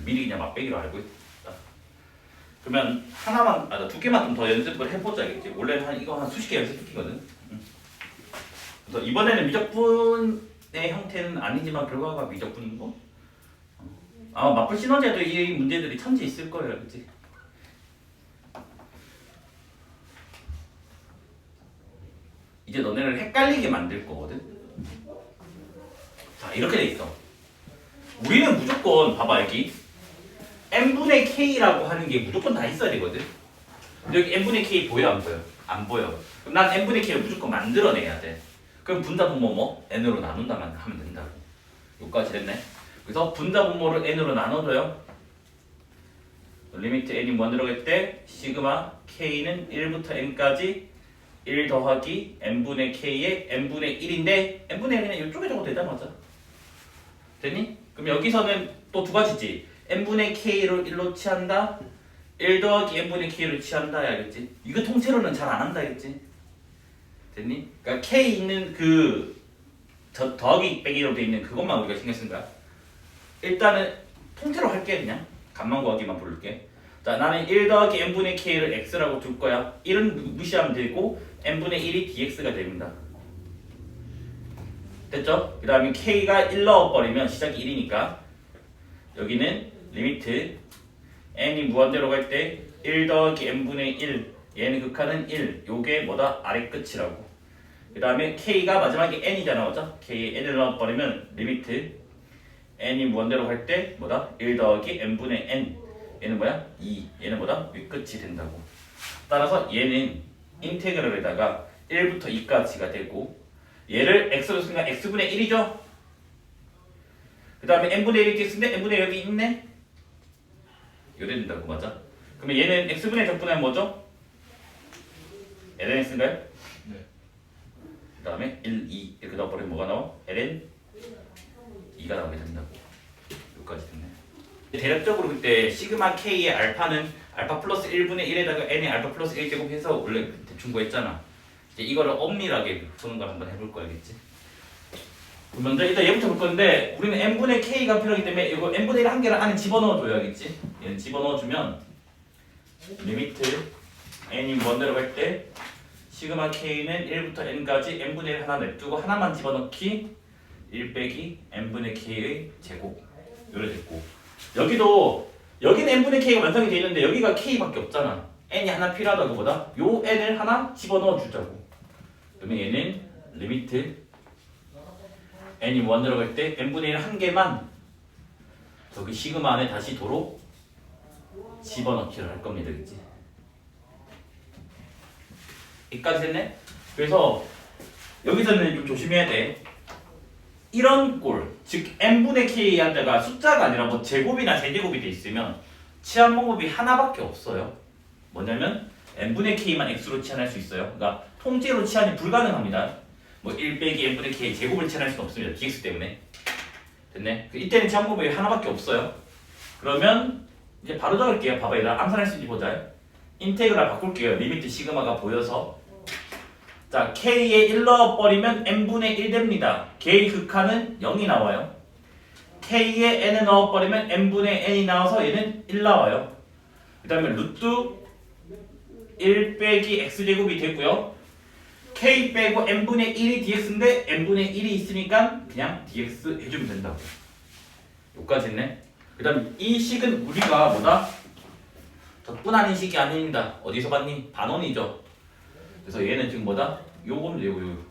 미리 그냥 맛배기로 알고 있다. 그러면 하나만 두 개만 좀 더 연습을 해보자 알겠지? 원래 이거 한 수십 개 연습시키거든. 그래서 이번에는 미적분의 형태는 아니지만 결과가 미적분인 거. 아마 마플 시너지에도 이 문제들이 천지 있을 거예요, 알겠지? 이제 너네를 헷갈리게 만들 거거든. 자 이렇게 돼 있어. 우리는 무조건 봐봐 여기 n분의 k라고 하는 게 무조건 다 있어야 되거든. 여기 n분의 k 보여 안 보여? 안 보여. 그럼 난 n분의 k를 무조건 만들어내야 돼. 그럼 분자분모 뭐 n으로 나눈다만 하면 된다고. 여기까지 됐네. 그래서 분자분모를 n으로 나눠줘요. 리미트 n이 뭐 들어갈 때 시그마 k는 1부터 n까지 1 더하기 n분의 k의 n분의 1인데 n분의 1은 이쪽에 적어도 되자마자 됐니? 그럼 여기서는 또 두 가지지. n분의 k를 1로 취한다 1 더하기 n분의 k를 취한다 알겠지? 이거 통째로는 잘 안 한다 알겠지? 됐니? 그러니까 k 있는 그 더하기 빼기로 돼 있는 그것만 우리가 신경 쓴 거야. 일단은 통째로 할게 그냥 값만 구하기만 부를게. 자 나는 1 더하기 n분의 k를 x라고 줄 거야. 1은 무시하면 되고 n분의 1이 dx가 됩니다. 됐죠? 그 다음에 k가 1 넣어버리면 시작이 1이니까 여기는 리미트 n이 무한대로 갈 때 1 더하기 n분의 1 얘는 극한은 1 요게 뭐다? 아래 끝이라고. 그 다음에 k가 마지막에 n이잖아 맞죠? k에 n을 넣어버리면 리미트 n이 무한대로 갈 때 뭐다? 1 더하기 n분의 n 얘는 뭐야? 2 얘는 뭐다? 윗끝이 된다고. 따라서 얘는 인테그럴에다가 1부터 2까지가 되고 얘를 x로 쓰니까 x분의 1이죠? 그 다음에 n분의 1이 x인데 n분의 1 여기 있네? 이래 된다고 맞아? 그러면 얘는 x분의 적분하면 뭐죠? lnx인가요? 네. 그 다음에 1, 2 이렇게 넣어버리면 뭐가 나와? ln 2가 나오게 된다고. 여기까지 됐네. 대략적으로 그때 시그마 k의 알파는 알파 플러스 1분의 1에다가 n의 알파 플러스 1제곱 해서 원래 대충 구했잖아. 이제 이거를 엄밀하게 푸는 걸 한번 해볼 거야겠지. 그럼 먼저 일단 얘부터 볼 건데 우리는 n분의 k가 필요하기 때문에 이거 n분의 1 한 개를 안에 집어넣어 줘야겠지. 얘는 집어넣어 주면 리미트 n이 1 들어갈 때 시그마 k는 1부터 n까지 n분의 1 하나 냅두고 하나만 집어넣기 1 빼기 n분의 k의 제곱 요래 됐고 여기는 n분의 k가 완성이 돼 있는데 여기가 k밖에 없잖아. n이 하나 필요하다고 보다 요 n을 하나 집어넣어 주자고. 그러면 얘는 리미트 n이 1 들어갈 때 n분의 1 한 개만 저기 시그마 안에 다시 도로 집어넣기를 할 겁니다. 그치? 여기까지 됐네? 그래서 여기서는 좀 조심해야 돼. 이런 꼴, 즉 n분의 k 한자가 숫자가 아니라 뭐 제곱이나 세제곱이 돼 있으면 치환 방법이 하나밖에 없어요. 뭐냐면 n분의 k만 x로 치환할 수 있어요. 그러니까 통째로 치환이 불가능합니다. 뭐 1 빼기 n분의 k 제곱을 치환할 수는 없습니다. dx 때문에. 됐네? 이때는 치환 방법이 하나밖에 없어요. 그러면 이제 바로 적을게요. 봐봐 얘들아. 암산할 수 있는지 보자. 인테그랄 바꿀게요. 리미트 시그마가 보여서. 자, k에 1 넣어버리면 n분의 1 됩니다. k의 극한은 0이 나와요. k에 n을 넣어버리면 n분의 n이 나와서 얘는 1 나와요. 그 다음에 루트 1 빼기 x제곱이 되고요. k 빼고 n분의 1이 dx인데 n분의 1이 있으니까 그냥 dx 해주면 된다고. 여기까지 했네. 그 다음 이 식은 우리가 뭐다? 적분하는 식이 아닙니다. 어디서 봤니? 반원이죠. 그래서 얘는 지금 뭐다? 요거는 요거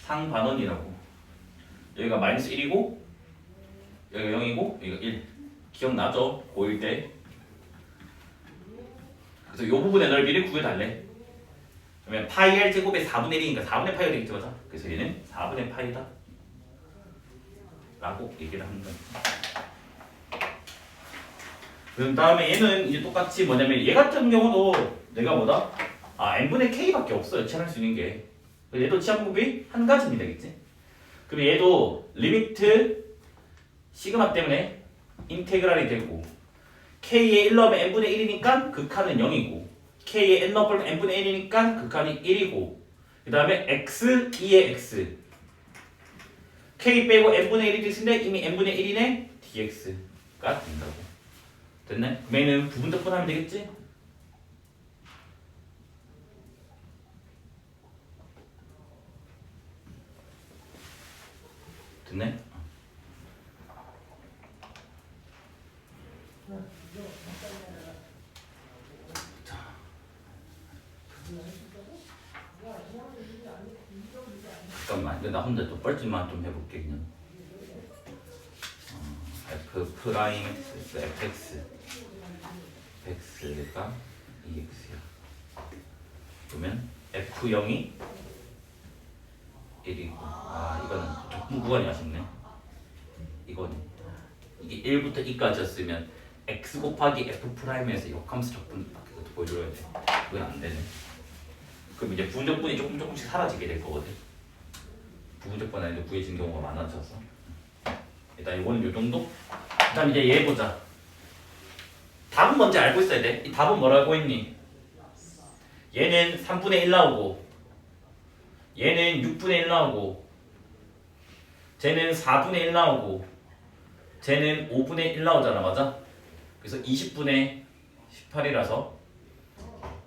상반원이라고. 여기가 마이너스 1이고 여기가 0이고 여기가 1. 기억나죠? 고1 때. 그래서 요 부분의 넓이를 구해달래. 그러면 파이 r 제곱의 4분의 1이니까 4분의 파이가 되겠지 맞아? 그래서 얘는 4분의 파이다 라고 얘기를 하는 거야. 그 다음에 얘는 이제 똑같이 뭐냐면 얘 같은 경우도 내가 뭐다? n분의 k밖에 없어요. 치환할 수 있는 게. 얘도 치환 방법이 한 가지입니다. 그치? 그럼 얘도 리미트 시그마 때문에 인테그랄이 되고 k에 1 넣으면 n분의 1이니까 극한은 0이고 k에 n 넣으면 n분의 1이니까 극한이 1이고 그 다음에 x, 2의 x k 빼고 n분의 1이 dx인데 이미 n분의 1이네 dx가 된다고. 됐네? 그럼 얘는 부분 적분하면 되겠지? 됐네? 자. 잠깐만, 근데 나 혼자 또 뻘짓만 좀 해볼게 그냥. f 프라임 x, fx, x가 2x야. 그러면 f0이 1이고 이거는 적분 구간이 아쉽네. 이거는 이게 1부터 2까지였으면 x 곱하기 f 프라임에서 역함수 적분 이것도 보여줘야 돼. 그건 안 되네. 그럼 이제 부분적분이 조금씩 사라지게 될 거거든. 부분적분 아닌데 구해진 경우가 많아져서 일단 이거는 요 정도. 그다음 이제 얘 보자. 답은 먼저 알고 있어야 돼. 이 답은 뭐라고 했니? 얘는 3분의 1 나오고 얘는 6분의 1 나오고 쟤는 4분의 1 나오고 쟤는 5분의 1 나오잖아. 맞아? 그래서 20분의 18이라서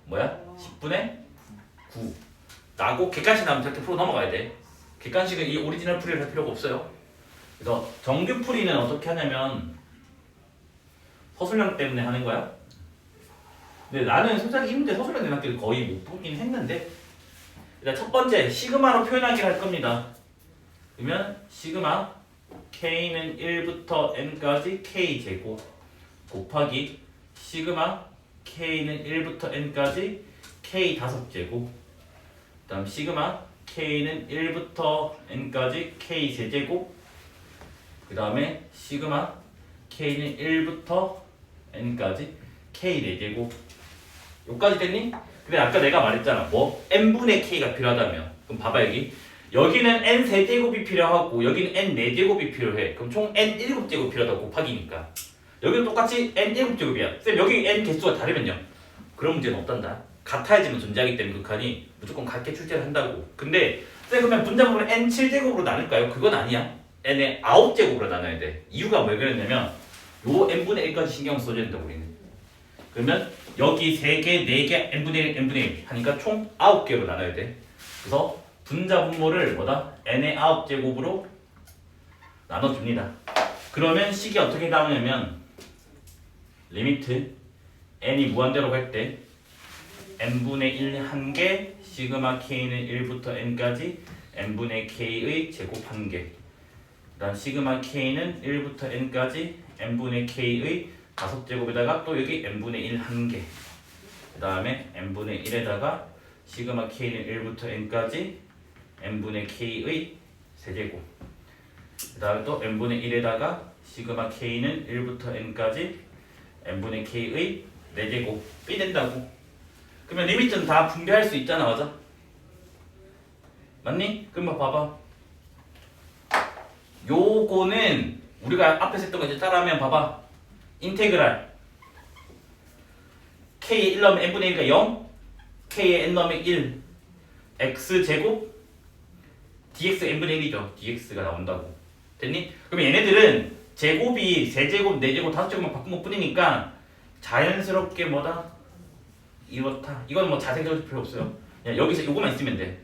뭐야? 10분의 9 라고 객관식 나오면 절대 풀어 넘어가야 돼. 객관식은 이 오리지널 풀이를 할 필요가 없어요. 그래서 정규 풀이는 어떻게 하냐면 서술형 때문에 하는 거야. 근데 나는 솔직히 이 문제 서술형 내놨길 거의 못 보긴 했는데 일단 첫 번째 시그마로 표현하기를 할 겁니다. 그러면 시그마 k는 1부터 n까지 k제곱 곱하기 시그마 k는 1부터 n까지 k 5제곱 그 다음 시그마 k는 1부터 n까지 k 세제곱 그 다음에 시그마 k는 1부터 n까지 k 4제곱 여기까지 됐니? 근데 아까 내가 말했잖아 뭐 n분의 k가 필요하다며 그럼 봐봐 여기는 n 3제곱이 필요하고 여기는 n 4제곱이 필요해 그럼 총 n 7제곱 필요하다고 곱하기니까 여기는 똑같이 n 7제곱이야 쌤 여기 n 개수가 다르면요 그런 문제는 없단다 같아야지만 존재하기 때문에 극한이 무조건 같게 출제를 한다고 근데 쌤 그러면 분자분을 n 7제곱으로 나눌까요? 그건 아니야 n의 9제곱으로 나눠야 돼 이유가 왜 그랬냐면 요 n분의 1까지 신경 써줘야 된다 우리는 그러면 여기 3개, 4개, n분의 1, n분의 1 하니까 총 9개로 나눠야 돼 그래서 분자 분모를 뭐다? n의 9제곱으로 나눠줍니다 그러면 식이 어떻게 나오냐면 리미트 n이 무한대로 갈 때 n분의 1 1개 시그마 k는 1부터 n까지 n분의 k의 제곱 1개 그 다음 시그마 k는 1부터 n까지 n분의 k의 5제곱에다가 또 여기 n분의 1 1개 그 다음에 n분의 1에다가 시그마 k는 1부터 n까지 n분의 k의 세제곱 그 다음에 또 n분의 1에다가 시그마 k는 1부터 n까지 n분의 k의 4제곱 삐낸다고 그러면 리미트는 다 분배할 수 있잖아 맞아? 맞니? 그럼 봐봐 요거는 우리가 앞에서 했던 거 이제 따라하면 봐봐 인테그랄 k에 1 넣으면 n분의 1가 0 k에 n 넣으면 1 x제곱 dx n분의 1이죠 dx가 나온다고 됐니? 그럼 얘네들은 제곱이 3제곱, 4제곱, 5제곱만 바꾼 것 뿐이니까 자연스럽게 뭐다? 이렇다 이건 뭐 자세히 적을 필요 없어요 그냥 여기서 요거만 있으면 돼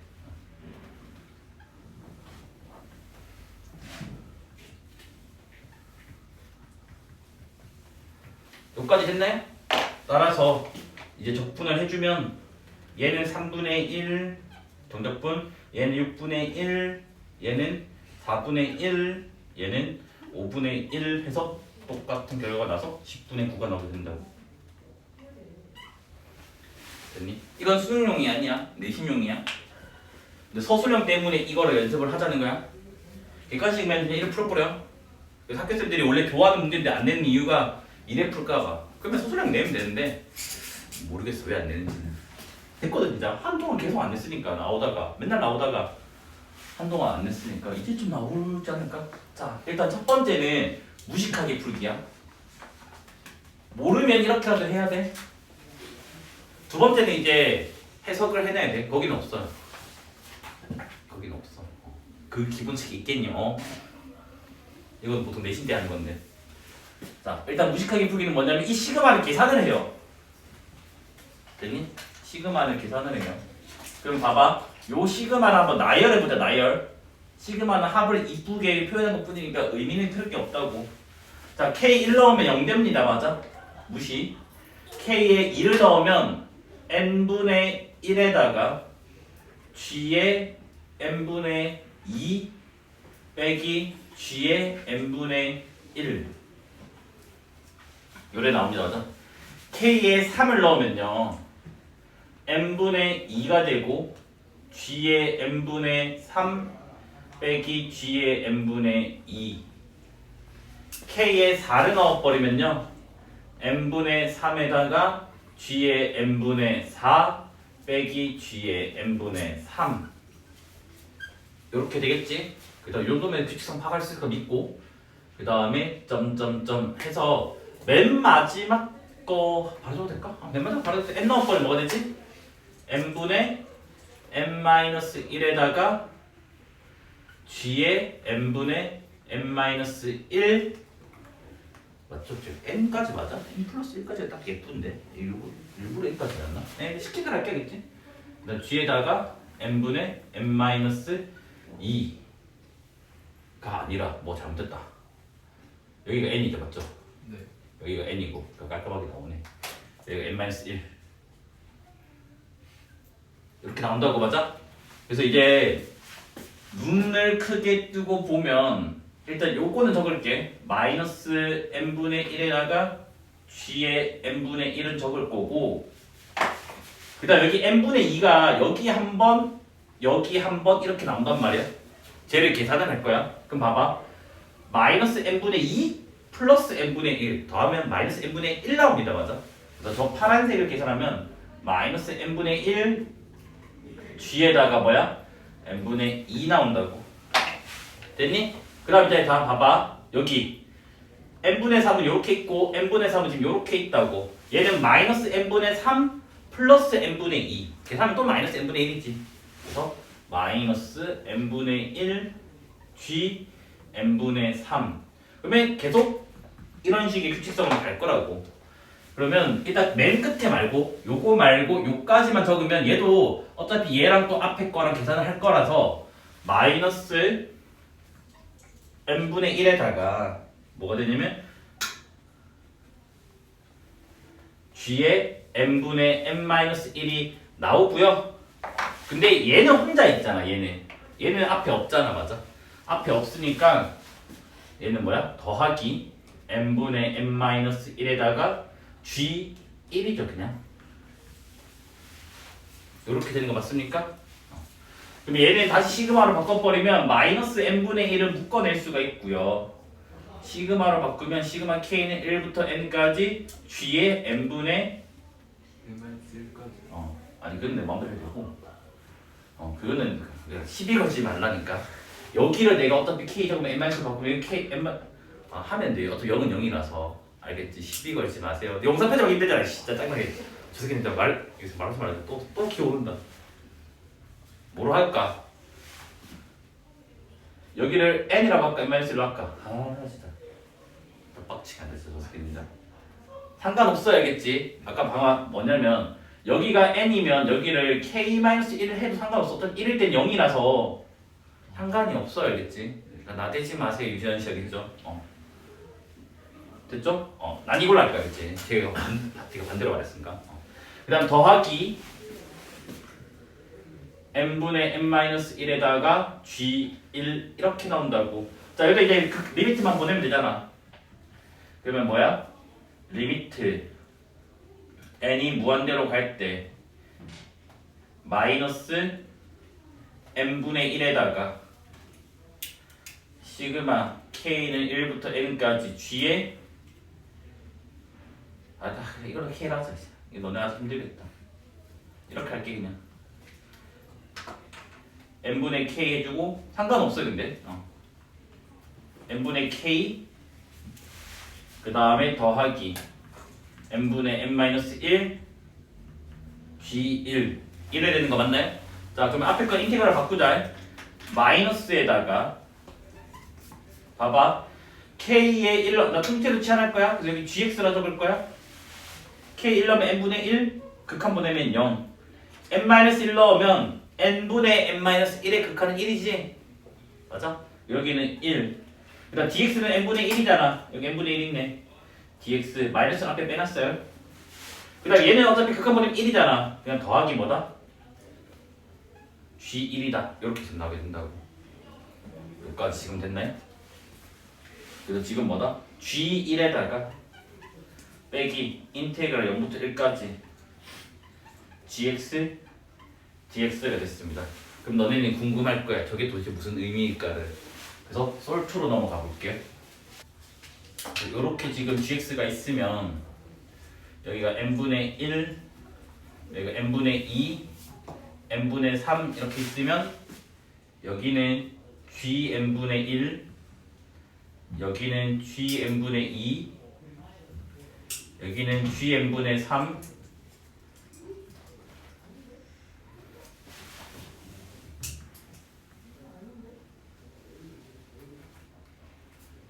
여기까지 됐나요? 따라서 이제 적분을 해주면 얘는 3분의 1 정적분 얘는 6분의 1 얘는 4분의 1 얘는 5분의 1 해서 똑같은 결과가 나서 10분의 9가 나오게 된다고 됐니? 이건 수능용이 아니야 내신용이야 근데 서술형 때문에 이거를 연습을 하자는 거야 객관식이면 그냥 이를 풀어버려 그래서 학교생들이 원래 좋아하는 문제인데 안 내는 이유가 이래 풀까봐 그러면 서술형 내면 되는데 모르겠어 왜 안 내는지는 됐거든 진짜 한동안 계속 안 냈으니까 나오다가 맨날 나오다가 한동안 안 냈으니까 이제쯤 나오지 않을까? 자 일단 첫 번째는 무식하게 풀기야 모르면 이렇게라도 해야 돼 두 번째는 이제 해석을 해놔야 돼 거기는 없어요 거기는 없어 그 기본책이 있겠냐 이건 보통 내신 때 하는 건데 자 일단 무식하게 풀기는 뭐냐면 이 시그마를 계산을 해요 됐니? 시그마를 계산을 해요 그럼 봐봐 요 시그마를 한번 나열해보자 나열 시그마는 합을 이쁘게 표현한 것 뿐이니까 의미는 틀 게 없다고 자 K 1 넣으면 0 됩니다 맞아? 무시 K에 2를 넣으면 n분의 1에다가 g에 n분의 2 빼기 g에 n분의 1 요래 나옵니다 맞아? K에 3을 넣으면요 n분의 2가 되고 g에 n분의 3 빼기 g에 n분의 2 K에 4를 넣어버리면요 n분의 3에다가 g에 n분의 4 빼기 g에 n분의 3 이렇게 되겠지? 그 다음 이 정도면 규칙성 파악할 수 있을 거 믿고 그 다음에 점점점 해서 맨 마지막 거 바로 줘도 될까? 맨 마지막 바로 줘도 n 넣어버리면 뭐가 되지? n분의 n-1에다가 g에 n분의 n-1 맞죠? n까지 맞아? n 플러스 1까지가 딱 예쁜데 일부러 n까지 놨나? 네, 쉽게 갈게겠지? 그다음 g에다가 n분의 n-2가 아니라 뭐 잘못됐다 여기가 n이죠 맞죠? 네. 여기가 n이고 깔끔하게 나오네 여기가 n-1 이렇게 나온다고 맞아? 그래서 이제 눈을 크게 뜨고 보면 일단 요거는 적을게 마이너스 n분의 1에다가 g의 n분의 1은 적을 거고 그다음 여기 n분의 2가 여기 한 번, 여기 한 번 이렇게 나온단 말이야. 쟤를 계산을 할 거야. 그럼 봐봐. 마이너스 n분의 2 플러스 n분의 1 더하면 마이너스 n분의 1 나옵니다. 맞아? 그래서 저 파란색을 계산하면 마이너스 n분의 1 g에다가 뭐야? n분의 2 나온다고. 됐니? 그 다음 이제 다 봐봐. 여기 n분의 3은 이렇게 있고 n분의 3은 지금 이렇게 있다고. 얘는 마이너스 n분의 3 플러스 n분의 2 계산하면 또 마이너스 n분의 1이지. 그래서 마이너스 n분의 1 g n분의 3 그러면 계속 이런 식의 규칙성을 갈 거라고. 그러면 일단 맨 끝에 말고 요거 말고 요까지만 적으면 얘도 어차피 얘랑 또 앞에 거랑 계산을 할 거라서 마이너스 n분의 1에다가 뭐가 되냐면 g의 n분의 n-1이 나오고요. 근데 얘는 혼자 있잖아. 얘는 앞에 없잖아. 맞아? 앞에 없으니까 얘는 뭐야? 더하기 n분의 n-1에다가 g1이죠. 그냥 이렇게 되는 거 맞습니까? 그럼 얘는 다시 시그마로 바꿔버리면 마이너스 n분의 1은 묶어낼 수가 있고요. 시그마로 바꾸면 시그마 k는 1부터 n까지 g의 n분의 아니 그건 내 마음대로 해도 되고 그거는 시비 걸지 말라니까. 여기를 내가 어차피 k 적으면 n-로 바꾸면 k n 하면 돼요. 어차피 0은 0이라서 알겠지? 시비 걸지 마세요. 영상 편집하기 힘들잖아. 진짜 짜증나게. 저 새끼 진짜 여기서 말하지 말고 또 기어오른다. 뭐로 할까? 여기를 n이라고 할까? n-1로 할까? 진짜 빡치게 안 됐어. 저 새끼입니다. 상관없어야겠지. 아까 방금 뭐냐면 여기가 n이면 여기를 k-1을 해도 상관없어. 어떤 1일 땐 0이라서 상관이 없어야겠지. 그러니까 나대지 마세요. 유지현 씨 알겠죠? 됐죠? 난 이걸로 할 거야. 그치? 제가 반대로 말했으니까. 그 다음 더하기 n분의 n-1에다가 g1 이렇게 나온다고. 자 여기다 이제 그 리미트만 보내면 되잖아. 그러면 뭐야? 리미트 n이 무한대로 갈 때 마이너스 n분의 1에다가 시그마 k는 1부터 n까지 g에 이걸로 k라 하자. 이거 너네 아서 힘들겠다. 이렇게 할게 그냥. n분의 k 해주고 상관없어 근데 n분의 k 그 다음에 더하기 n분의 n-1 g1 이래야 되는 거 맞나요? 자 그러면 앞에 건 인테그랄 바꾸자. 마이너스에다가 봐봐 k의 1로 나 통째로 치환할 거야. 그래서 여기 gx라 적을 거야. k 1 넣으면 n분의 1 극한 보내면 0 n-1 넣으면 n분의 n-1의 극한은 1이지. 맞아? 여기는 1 그 다음 dx는 n분의 1이잖아. 여기 n분의 1 있네. dx 마이너스는 앞에 빼놨어요. 그 다음 얘는 어차피 극한 보내면 1이잖아. 그냥 더하기 뭐다? g1이다. 이렇게 지금 나오게 된다고. 여기까지 지금 됐나요? 그래서 지금 뭐다? g1에다가 빼기 인테그랄 0부터 1까지 gx dx가 됐습니다. 그럼 너네는 궁금할 거야. 저게 도대체 무슨 의미일까를. 그래서 솔투로 넘어가 볼게요. 이렇게 지금 gx가 있으면 여기가 n분의 1, 여기가 n분의 2, n분의 3 이렇게 있으면 여기는 gn분의 1, 여기는 gn분의 2, 여기는 gn분의 3,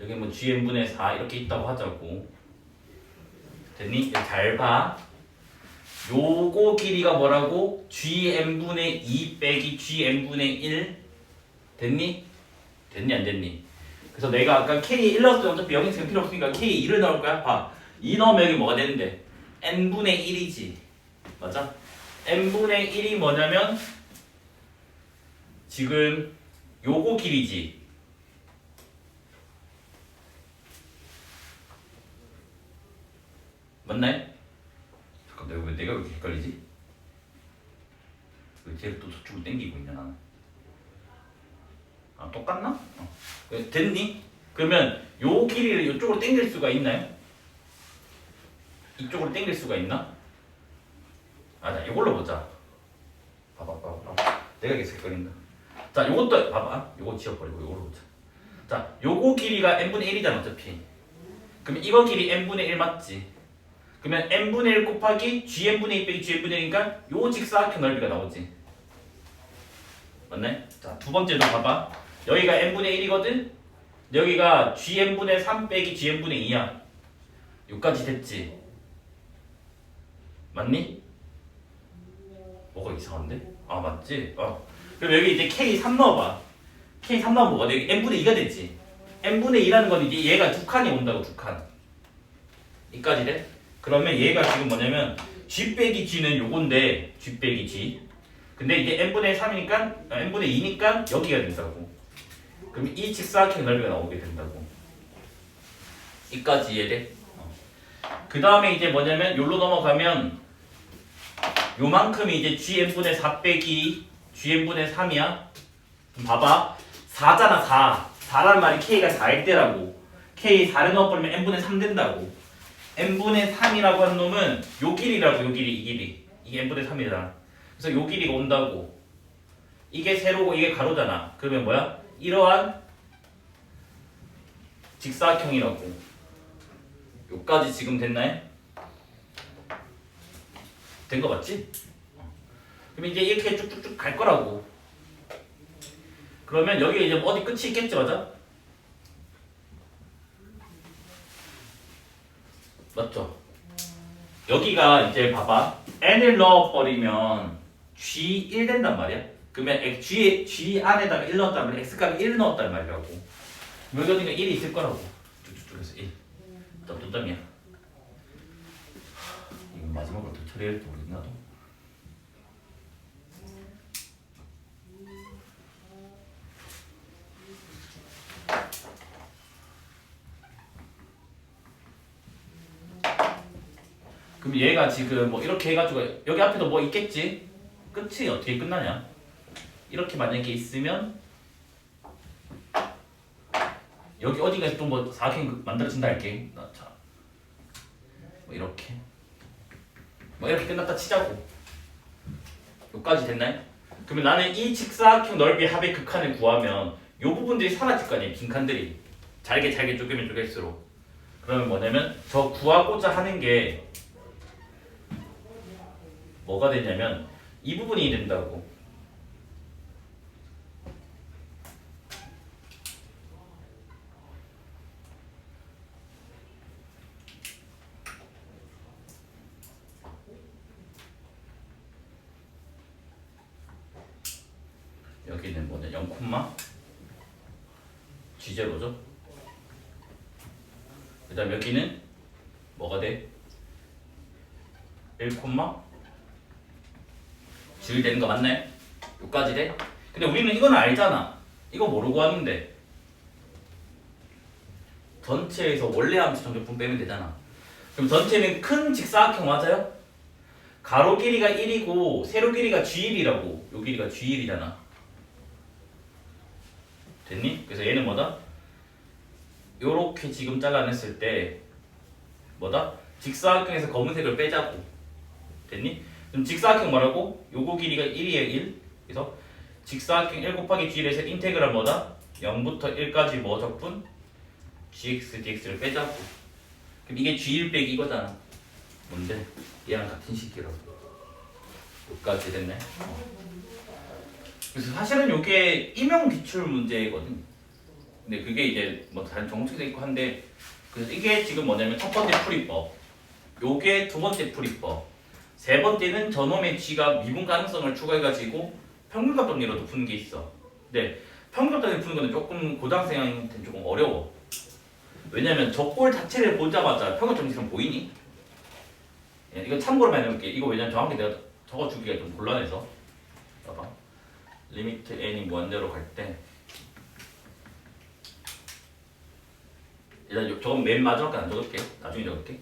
여기 뭐 gn분의 4 이렇게 있다고 하자고. 됐니? 잘 봐. 요거 길이가 뭐라고? gn분의 2 빼기 gn분의 1 됐니? 됐니 안 됐니? 그래서 내가 아까 k 1 넣었을 때 어차피 0이 지금 필요 없으니까 k 2를 넣을 거야. 봐. 2 넣으면 여기 뭐가 되는데? n분의 1이지. 맞아? n분의 1이 뭐냐면 지금 요거 길이지. 맞나요? 잠깐 내가 왜 이렇게 헷갈리지? X축으로 당기고 있냐 나는. 아 똑같나? 됐니? 그러면 요 길이를 이쪽으로 당길 수가 있나요? 이쪽으로 당길 수가 있나? 자 이걸로 보자. 봐봐. 내가 계속 헷갈린다. 자 요것도 봐봐. 요거 지워버리고 요걸로 보자. 자 요거 길이가 n분의 1이잖아 어차피. 그러면 이거 길이 n분의 1 맞지? 그러면 n분의 1 곱하기 gn분의 2 빼기 gn분의 1이니까 요 직사각형 넓이가 나오지. 맞네? 자 두 번째도 봐봐. 여기가 n분의 1이거든? 여기가 gn분의 3 빼기 gn분의 2야. 여기까지 됐지? 맞니? 뭐가 이상한데? 아 맞지? 그럼 여기 이제 K3 넣어봐. K3 넣으면 뭐가 돼? 여기 n분의 2가 됐지? n분의 2라는 건 이제 얘가 두 칸이 온다고 두 칸. 이까지 돼? 그러면 얘가 지금 뭐냐면 g 빼기 g는 요건데 g 빼기 g. 근데 이제 n분의 3이니까 n분의 2니까 여기가 된다고. 그럼 이 직사각형 넓이가 나오게 된다고. 이까지 이해돼? 그 다음에 이제 뭐냐면 여기로 넘어가면 요만큼이 이제 gn분의 4 빼기 gn분의 3이야. 봐봐. 4잖아 4. 4란 말이 k가 4일 때라고. k 4를 넣어버리면 n분의 3 된다고. n분의 3이라고 하는 놈은 요 길이라고. 요 길이 이 길이. 이게 n분의 3이잖아. 그래서 요 길이가 온다고. 이게 세로고 이게 가로잖아. 그러면 뭐야? 이러한 직사각형이라고. 요까지 지금 됐나요? 된 거 맞지? 그럼 이제 이렇게 쭉쭉쭉 갈 거라고. 그러면 여기 이제 어디 끝이 있겠지, 맞아? 맞죠? 여기가 이제 봐봐. n을 넣어버리면 g1 된단 말이야. 그러면 g 안에다가 1 넣었다면 x값이 1 넣었단 말이라고. 여기 어딘가 1이 있을 거라고. 쭉쭉쭉 해서 1. 점점점이야. 이건 마지막으로 어떻게 처리해야 할지 모르겠나 도. 그럼 얘가 지금 뭐 이렇게 해가지고 여기 앞에도 뭐 있겠지? 끝이 어떻게 끝나냐? 이렇게 만약에 있으면 여기 어디가 또 뭐 사각형이 만들어진다 할게. 자, 뭐 이렇게 끝났다 치자고. 여기까지 됐나요? 그러면 나는 이 직사각형 넓이 합의 극한을 구하면 요 부분들이 사라질 거 아니에요. 빈 칸들이 잘게 쪼개면 쪼갤수록. 그러면 뭐냐면 저 구하고자 하는 게 뭐가 되냐면 이 부분이 된다고. 여기는 뭐냐 0, G0죠. 그 다음 여기는 뭐가 돼? 1, G 되는 거 맞나요? 여기까지 돼? 근데 우리는 이건 알잖아. 이거 모르고 하는데 전체에서 원래 함수 정제품 빼면 되잖아. 그럼 전체는 큰 직사각형 맞아요? 가로 길이가 1이고 세로 길이가 G1이라고. 요 길이가 G1이잖아. 됐니? 그래서 얘는 뭐다? 요렇게 지금 잘라냈을 때 뭐다? 직사각형에서 검은색을 빼자고. 됐니? 그럼 직사각형 뭐라고? 요거 길이가 1이에요 1. 그래서 직사각형 1 곱하기 G에서 인테그랄 뭐다? 0부터 1까지 뭐 적분? gx, dx를 빼자고. 그럼 이게 G1 빼기 이거잖아. 뭔데? 얘랑 같은 식이라고. 여기까지 됐네. 그래서 사실은 이게 임용 기출 문제거든. 근데 그게 이제 뭐 다른 정책도 있고 한데, 그래서 이게 지금 뭐냐면 첫 번째 풀이법, 요게 두 번째 풀이법, 세 번째는 저놈의 g가 미분 가능성을 추가해가지고 평균값 정리로도 푸는 게 있어. 근데 평균값 정리 푸는 거는 조금 고등학생한테는 조금 어려워. 왜냐면 저 꼴 자체를 보자마자 평균 정리처럼 보이니? 예, 이거 참고로 많이 해볼게. 이거 왜냐면 정확히 내가 적어주기가 좀 곤란해서. 봐봐. 리미트 n이 무한대로 갈 때 일단 저건 맨 마지막에 안 적을게. 나중에 적을게.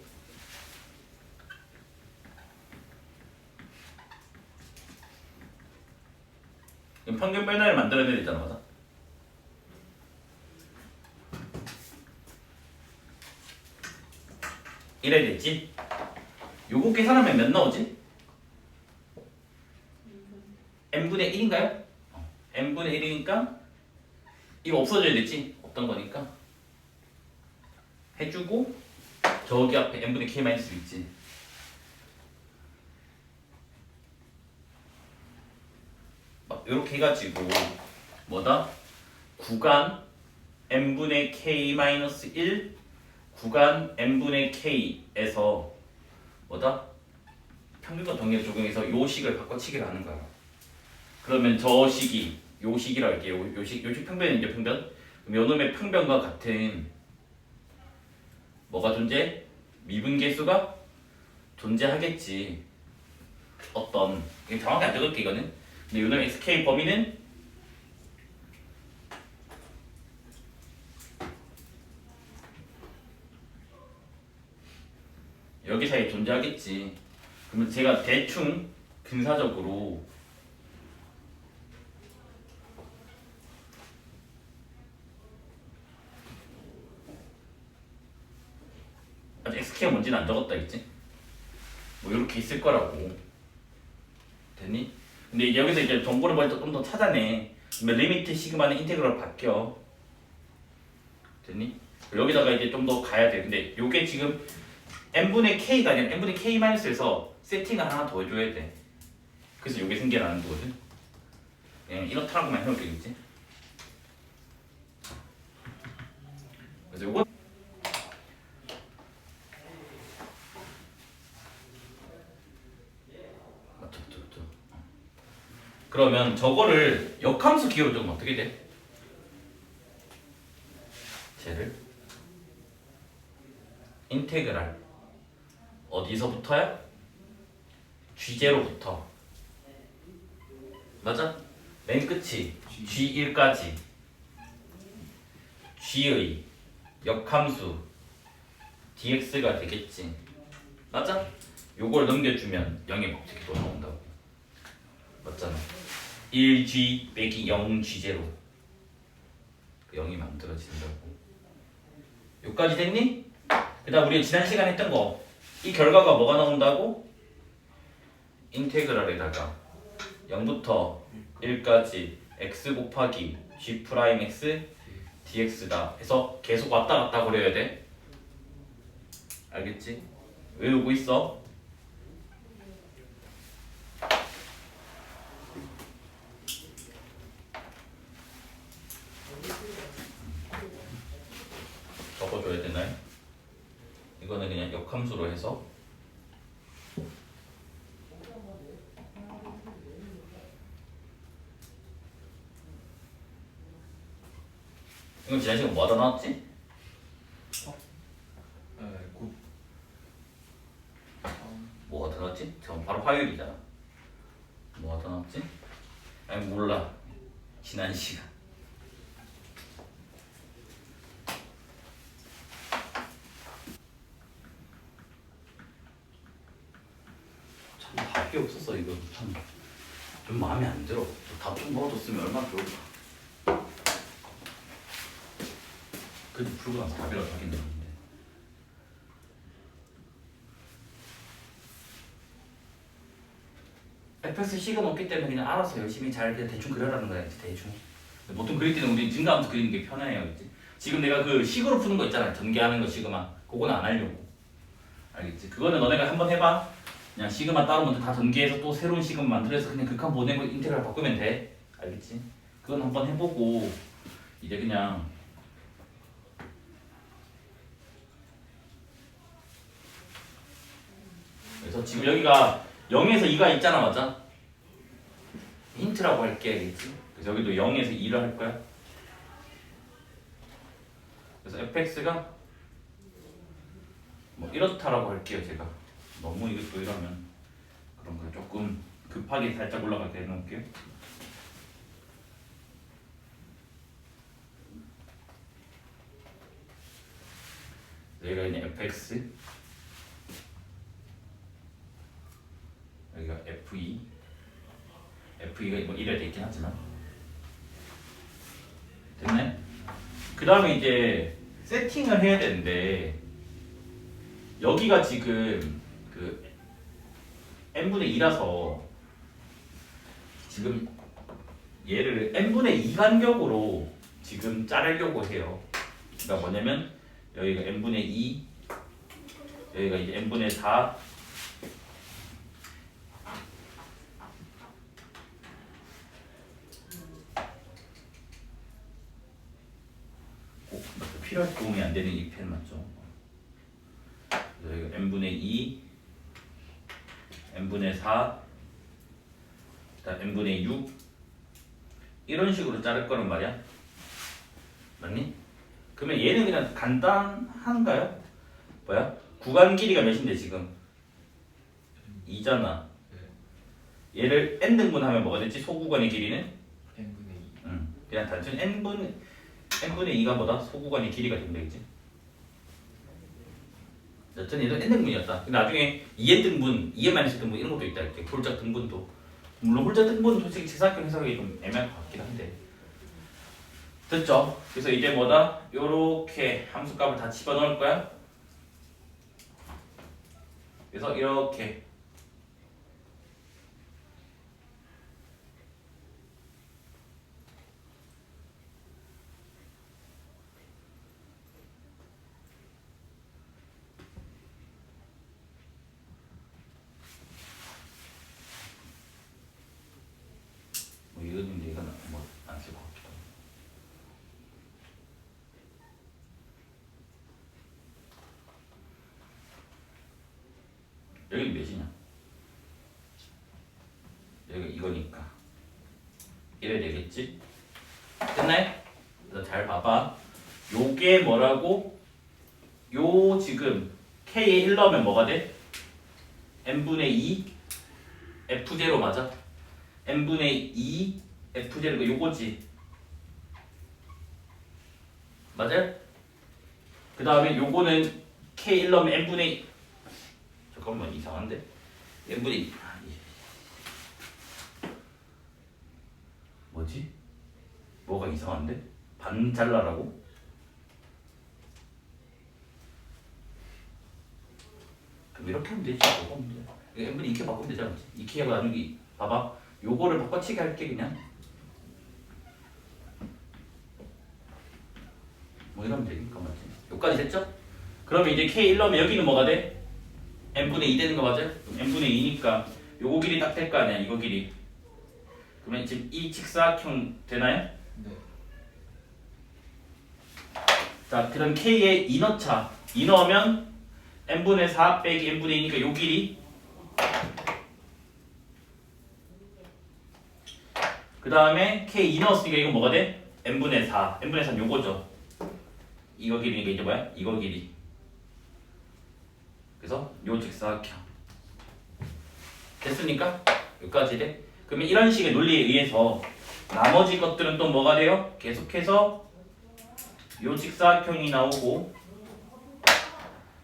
평균 변화를 만들어내야 되잖아, 맞아? 이래 됐지? 요거 계산하면 몇 나오지? n분의 1인가요? n분의 1이니까 이거 없어져야 됐지? 없던 거니까 해주고 저기 앞에 n분의 k 마이너스 있지. 막 이렇게 해가지고 뭐다? 구간 n분의 k 마이너스 1 구간 n분의 k에서 뭐다? 평균과 동일을 적용해서 요 식을 바꿔치기를 하는 거야. 그러면 저 식이 요 식이라고 할게요. 요식 평변은 이제 평변. 그럼 요놈의 평변과 같은 뭐가 존재? 미분계수가 존재하겠지. 어떤 이게 정확히 안 적을게 이거는. 근데 요놈의 SK 범위는 여기 사이에 존재하겠지. 그러면 제가 대충 근사적으로 아직 SK가 뭔지는 안 적었다 했지? 뭐 이렇게 있을 거라고. 됐니? 근데 이제 여기서 이제 정보를 먼저 좀 더 찾아내. 그러면 리미트 시그마는 인테그럴 바뀌어. 됐니? 여기다가 이제 좀 더 가야 돼. 근데 요게 지금 n분의 k가 아니라 n분의 k 마이너스에서 세팅을 하나 더 해줘야 돼. 그래서 요게 생겨나는 거거든. 그냥 이렇다라고만 해놓겠지. 그래서 요거 맞죠. 그러면 저거를 역함수 기호로 적으면 어떻게 돼? 쟤를 인테그랄 어디서부터야? G0부터 맞아? 맨 끝이 G1까지 G의 역함수 dx가 되겠지. 맞아? 요걸 넘겨주면 0의 법칙이 또 나온다고. 맞잖아. 1g 빼기 0g0 0이 만들어진다고. 요까지 됐니? 그 다음 우리가 지난 시간에 했던 거 이 결과가 뭐가 나온다고? 인테그랄에다가 0부터 1까지 x 곱하기 g 프라임 x dx다 해서 계속 왔다 갔다 그려야 돼. 알겠지? 외우고 있어. 적어줘야 되나요? 이거는 그냥 역함수로 해서 이건 지난 시간 뭐 하다 나왔지? 네, 곱. 뭐 하다 나왔지? 저 바로 화요일이잖아. 뭐 하다 나왔지? 아니 몰라. 지난 시간 참 답이 없었어. 이거 참 좀 마음에 안 들어. 답 좀 넣어줬으면 얼마나 좋을까. 그래도 풀고 나서 답이라고 하긴 했는데 fx 식은 없기 때문에 그냥 알아서 열심히 잘 그냥 대충 그려라는 거야. 대충. 보통 그릴 때는 우리 증가함수 그리는 게 편해요. 그치? 지금 내가 그 식으로 푸는 거 있잖아. 전개하는 거 시그마. 그거는 안 하려고. 알겠지? 그거는 너네가 한번 해봐. 그냥 시그마 따로 먼저 다 전개해서 또 새로운 시그마 만들어서 그냥 극한 보내고 인테그랄 바꾸면 돼. 알겠지? 그건 한번 해보고 이제 그냥 그래서 지금 여기가 0에서 2가 있잖아. 맞아? 힌트라고 할게. 알겠지? 그래서 여기도 0에서 2를 할 거야. 그래서 fx가 뭐 이렇다라고 할게요. 제가 너무 이것도 이러면 그런 거 조금 급하게 살짝 올라가게 해놓을게요. 여기가 그냥 fx 여기가 fe FE가 뭐 이래야 되긴 하지만 그 다음에 이제 세팅을 해야 되는데 여기가 지금 그 n분의 2라서 지금 얘를 n분의 2 간격으로 지금 자르려고 해요. 그러니까 뭐냐면 여기가 n분의 2, 여기가 이제 n분의 4, 필요할 때 도움이 안 되는 이 펜 맞죠? 여기가 n분의 2, n분의 4, 그다음 n분의 6 이런 식으로 자를 거란 말이야. 맞니? 그러면 얘는 그냥 간단한가요? 뭐야? 구간 길이가 몇인데 지금? 2잖아. 얘를 n등분하면 뭐가 됐지? 소구간의 길이는? n분의 2. 그냥 단순히 n분의 2가 뭐다? 소구간의 길이가 되면 되겠지? 여튼 얘도 n등분이었다. 나중에 2n등분, 2n-등분 이런 것도 있다. 이렇게 홀짝 등분도. 물론 홀짝 등분은 솔직히 직사각형 해석이 좀 애매할 것 같긴 한데. 됐죠? 그래서 이제 뭐다? 요렇게 함수값을 다 집어넣을 거야. 그래서 이렇게 뭐 이거는 얘가 뭐안 쓸 것 같기도 하고. 여기는 몇이냐? 여기가 이거니까 이래야 되겠지? 끝나요? 그래서 잘 봐봐. 요게 뭐라고? 요 지금 K에 1 넣으면 뭐가 돼? n분의 2 F0 맞아? n분의 2 F0가 요거지. 맞아요? 그 다음에 요거는 K 1 넣으면 n분의 잠깐만 이상한데? n분의 2 뭐지? 뭐가 이상한데? 반 잘라라고? 그럼 이렇게 하면 되지. 이거 하면 돼. n분의 2K 바꾸면 되잖아. 2K하고 나누기 봐봐. 요거를 바꿔치기 할게 그냥. 뭐 이러면 되니까 맞지? 여기까지 됐죠? 그러면 이제 K 1 넣으면 여기는 뭐가 돼? n분의 2 되는 거 맞아요? 그럼 n분의 2니까 요거 길이 딱 될 거 아니야 이거 길이. 그러면 지금 이 직사각형 되나요? 네. 자 그럼 K에 2 넣자. 2 넣으면 n분의 4 빼기 n분의 2니까 요 길이. 그 다음에 K 2 넣었으니까 이건 뭐가 돼? n분의 4. n분의 4는 요거죠. 이거 길이니까 이제 뭐야? 이거 길이. 그래서 요 직사각형. 됐습니까? 여기까지 돼? 그러면 이런 식의 논리에 의해서 나머지 것들은 또 뭐가 돼요? 계속해서 요 직사각형이 나오고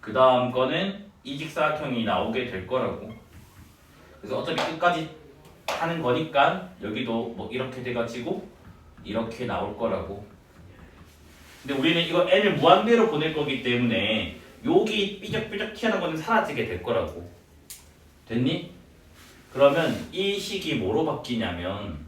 그 다음 거는 이 직사각형이 나오게 될 거라고. 그래서 어차피 끝까지 하는 거니까 여기도 뭐 이렇게 돼가지고 이렇게 나올 거라고. 근데 우리는 이거 n을 무한대로 보낼 거기 때문에 여기 삐적삐적 튀어나온 거는 사라지게 될 거라고. 됐니? 그러면 이 식이 뭐로 바뀌냐면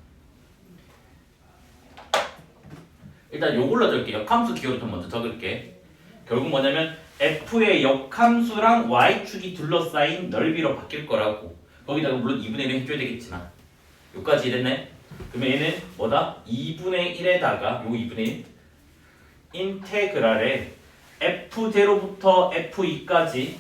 일단 요걸로 적을게. 역함수 기호를 좀 먼저 적을게. 결국 뭐냐면 f의 역함수랑 y축이 둘러싸인 넓이로 바뀔 거라고. 거기다가 물론 2분의 1을 해줘야 되겠지만 여기까지 이랬네? 그러면 얘는 뭐다? 2분의 1에다가 요 2분의 1 인테그랄에 f0부터 f2까지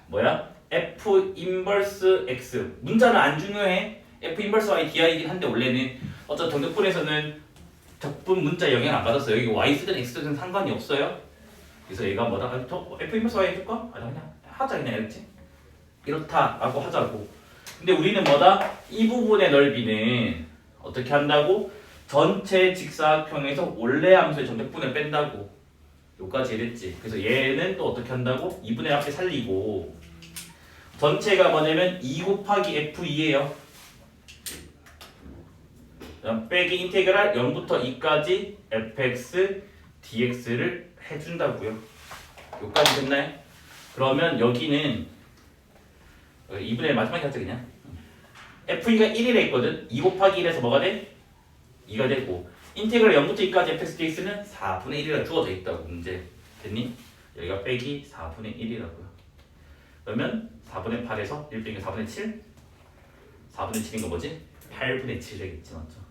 뭐야? f 인버스 x. 문자는 안 중요해. f 인버스 y di이긴 한데 원래는 어떤 정적분에서는 적분 문자 영향 안 받았어요. 여기 y 쓰든 x 쓰든 상관이 없어요. 그래서 얘가 뭐다? f 인버스 y 해줄까? 아니 그냥 하자 그냥 이렇지. 이렇다라고 하자고. 근데 우리는 뭐다? 이 부분의 넓이는 어떻게 한다고? 전체 직사각형에서 원래 함수의 정적분을 뺀다고. 여기까지 이랬지. 그래서 얘는 또 어떻게 한다고? 2분의 1 앞에 살리고 전체가 뭐냐면 2 곱하기 f2예요. 그다음 빼기 인테그랄 0부터 2까지 fx dx를 해준다고요. 여기까지 됐나요? 그러면 여기는 2분의 1 마지막에 하자 그냥. f가 1이라 했거든. 2 곱하기 1에서 뭐가 돼? 2가 되고 인테그랄 0부터 2까지 fx dx는 4분의 1이라 주어져 있다고. 문제 됐니? 여기가 빼기 4분의 1이라고요. 그러면 4분의 8에서 1 빼기 4분의 7? 4분의 7인 거 뭐지? 8분의 7 되겠지 맞죠?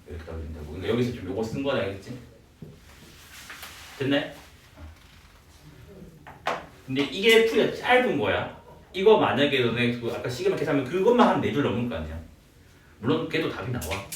이렇게 나오긴다고. 그러니까 여기서 좀 요거 쓴 거네 알겠지? 됐네? 근데 이게 풀이가 짧은 거야. 이거 만약에 너네 그 아까 시계만 계산하면 그것만 한 4줄 넘을 거 아니야. 물론 걔도 답이 나와.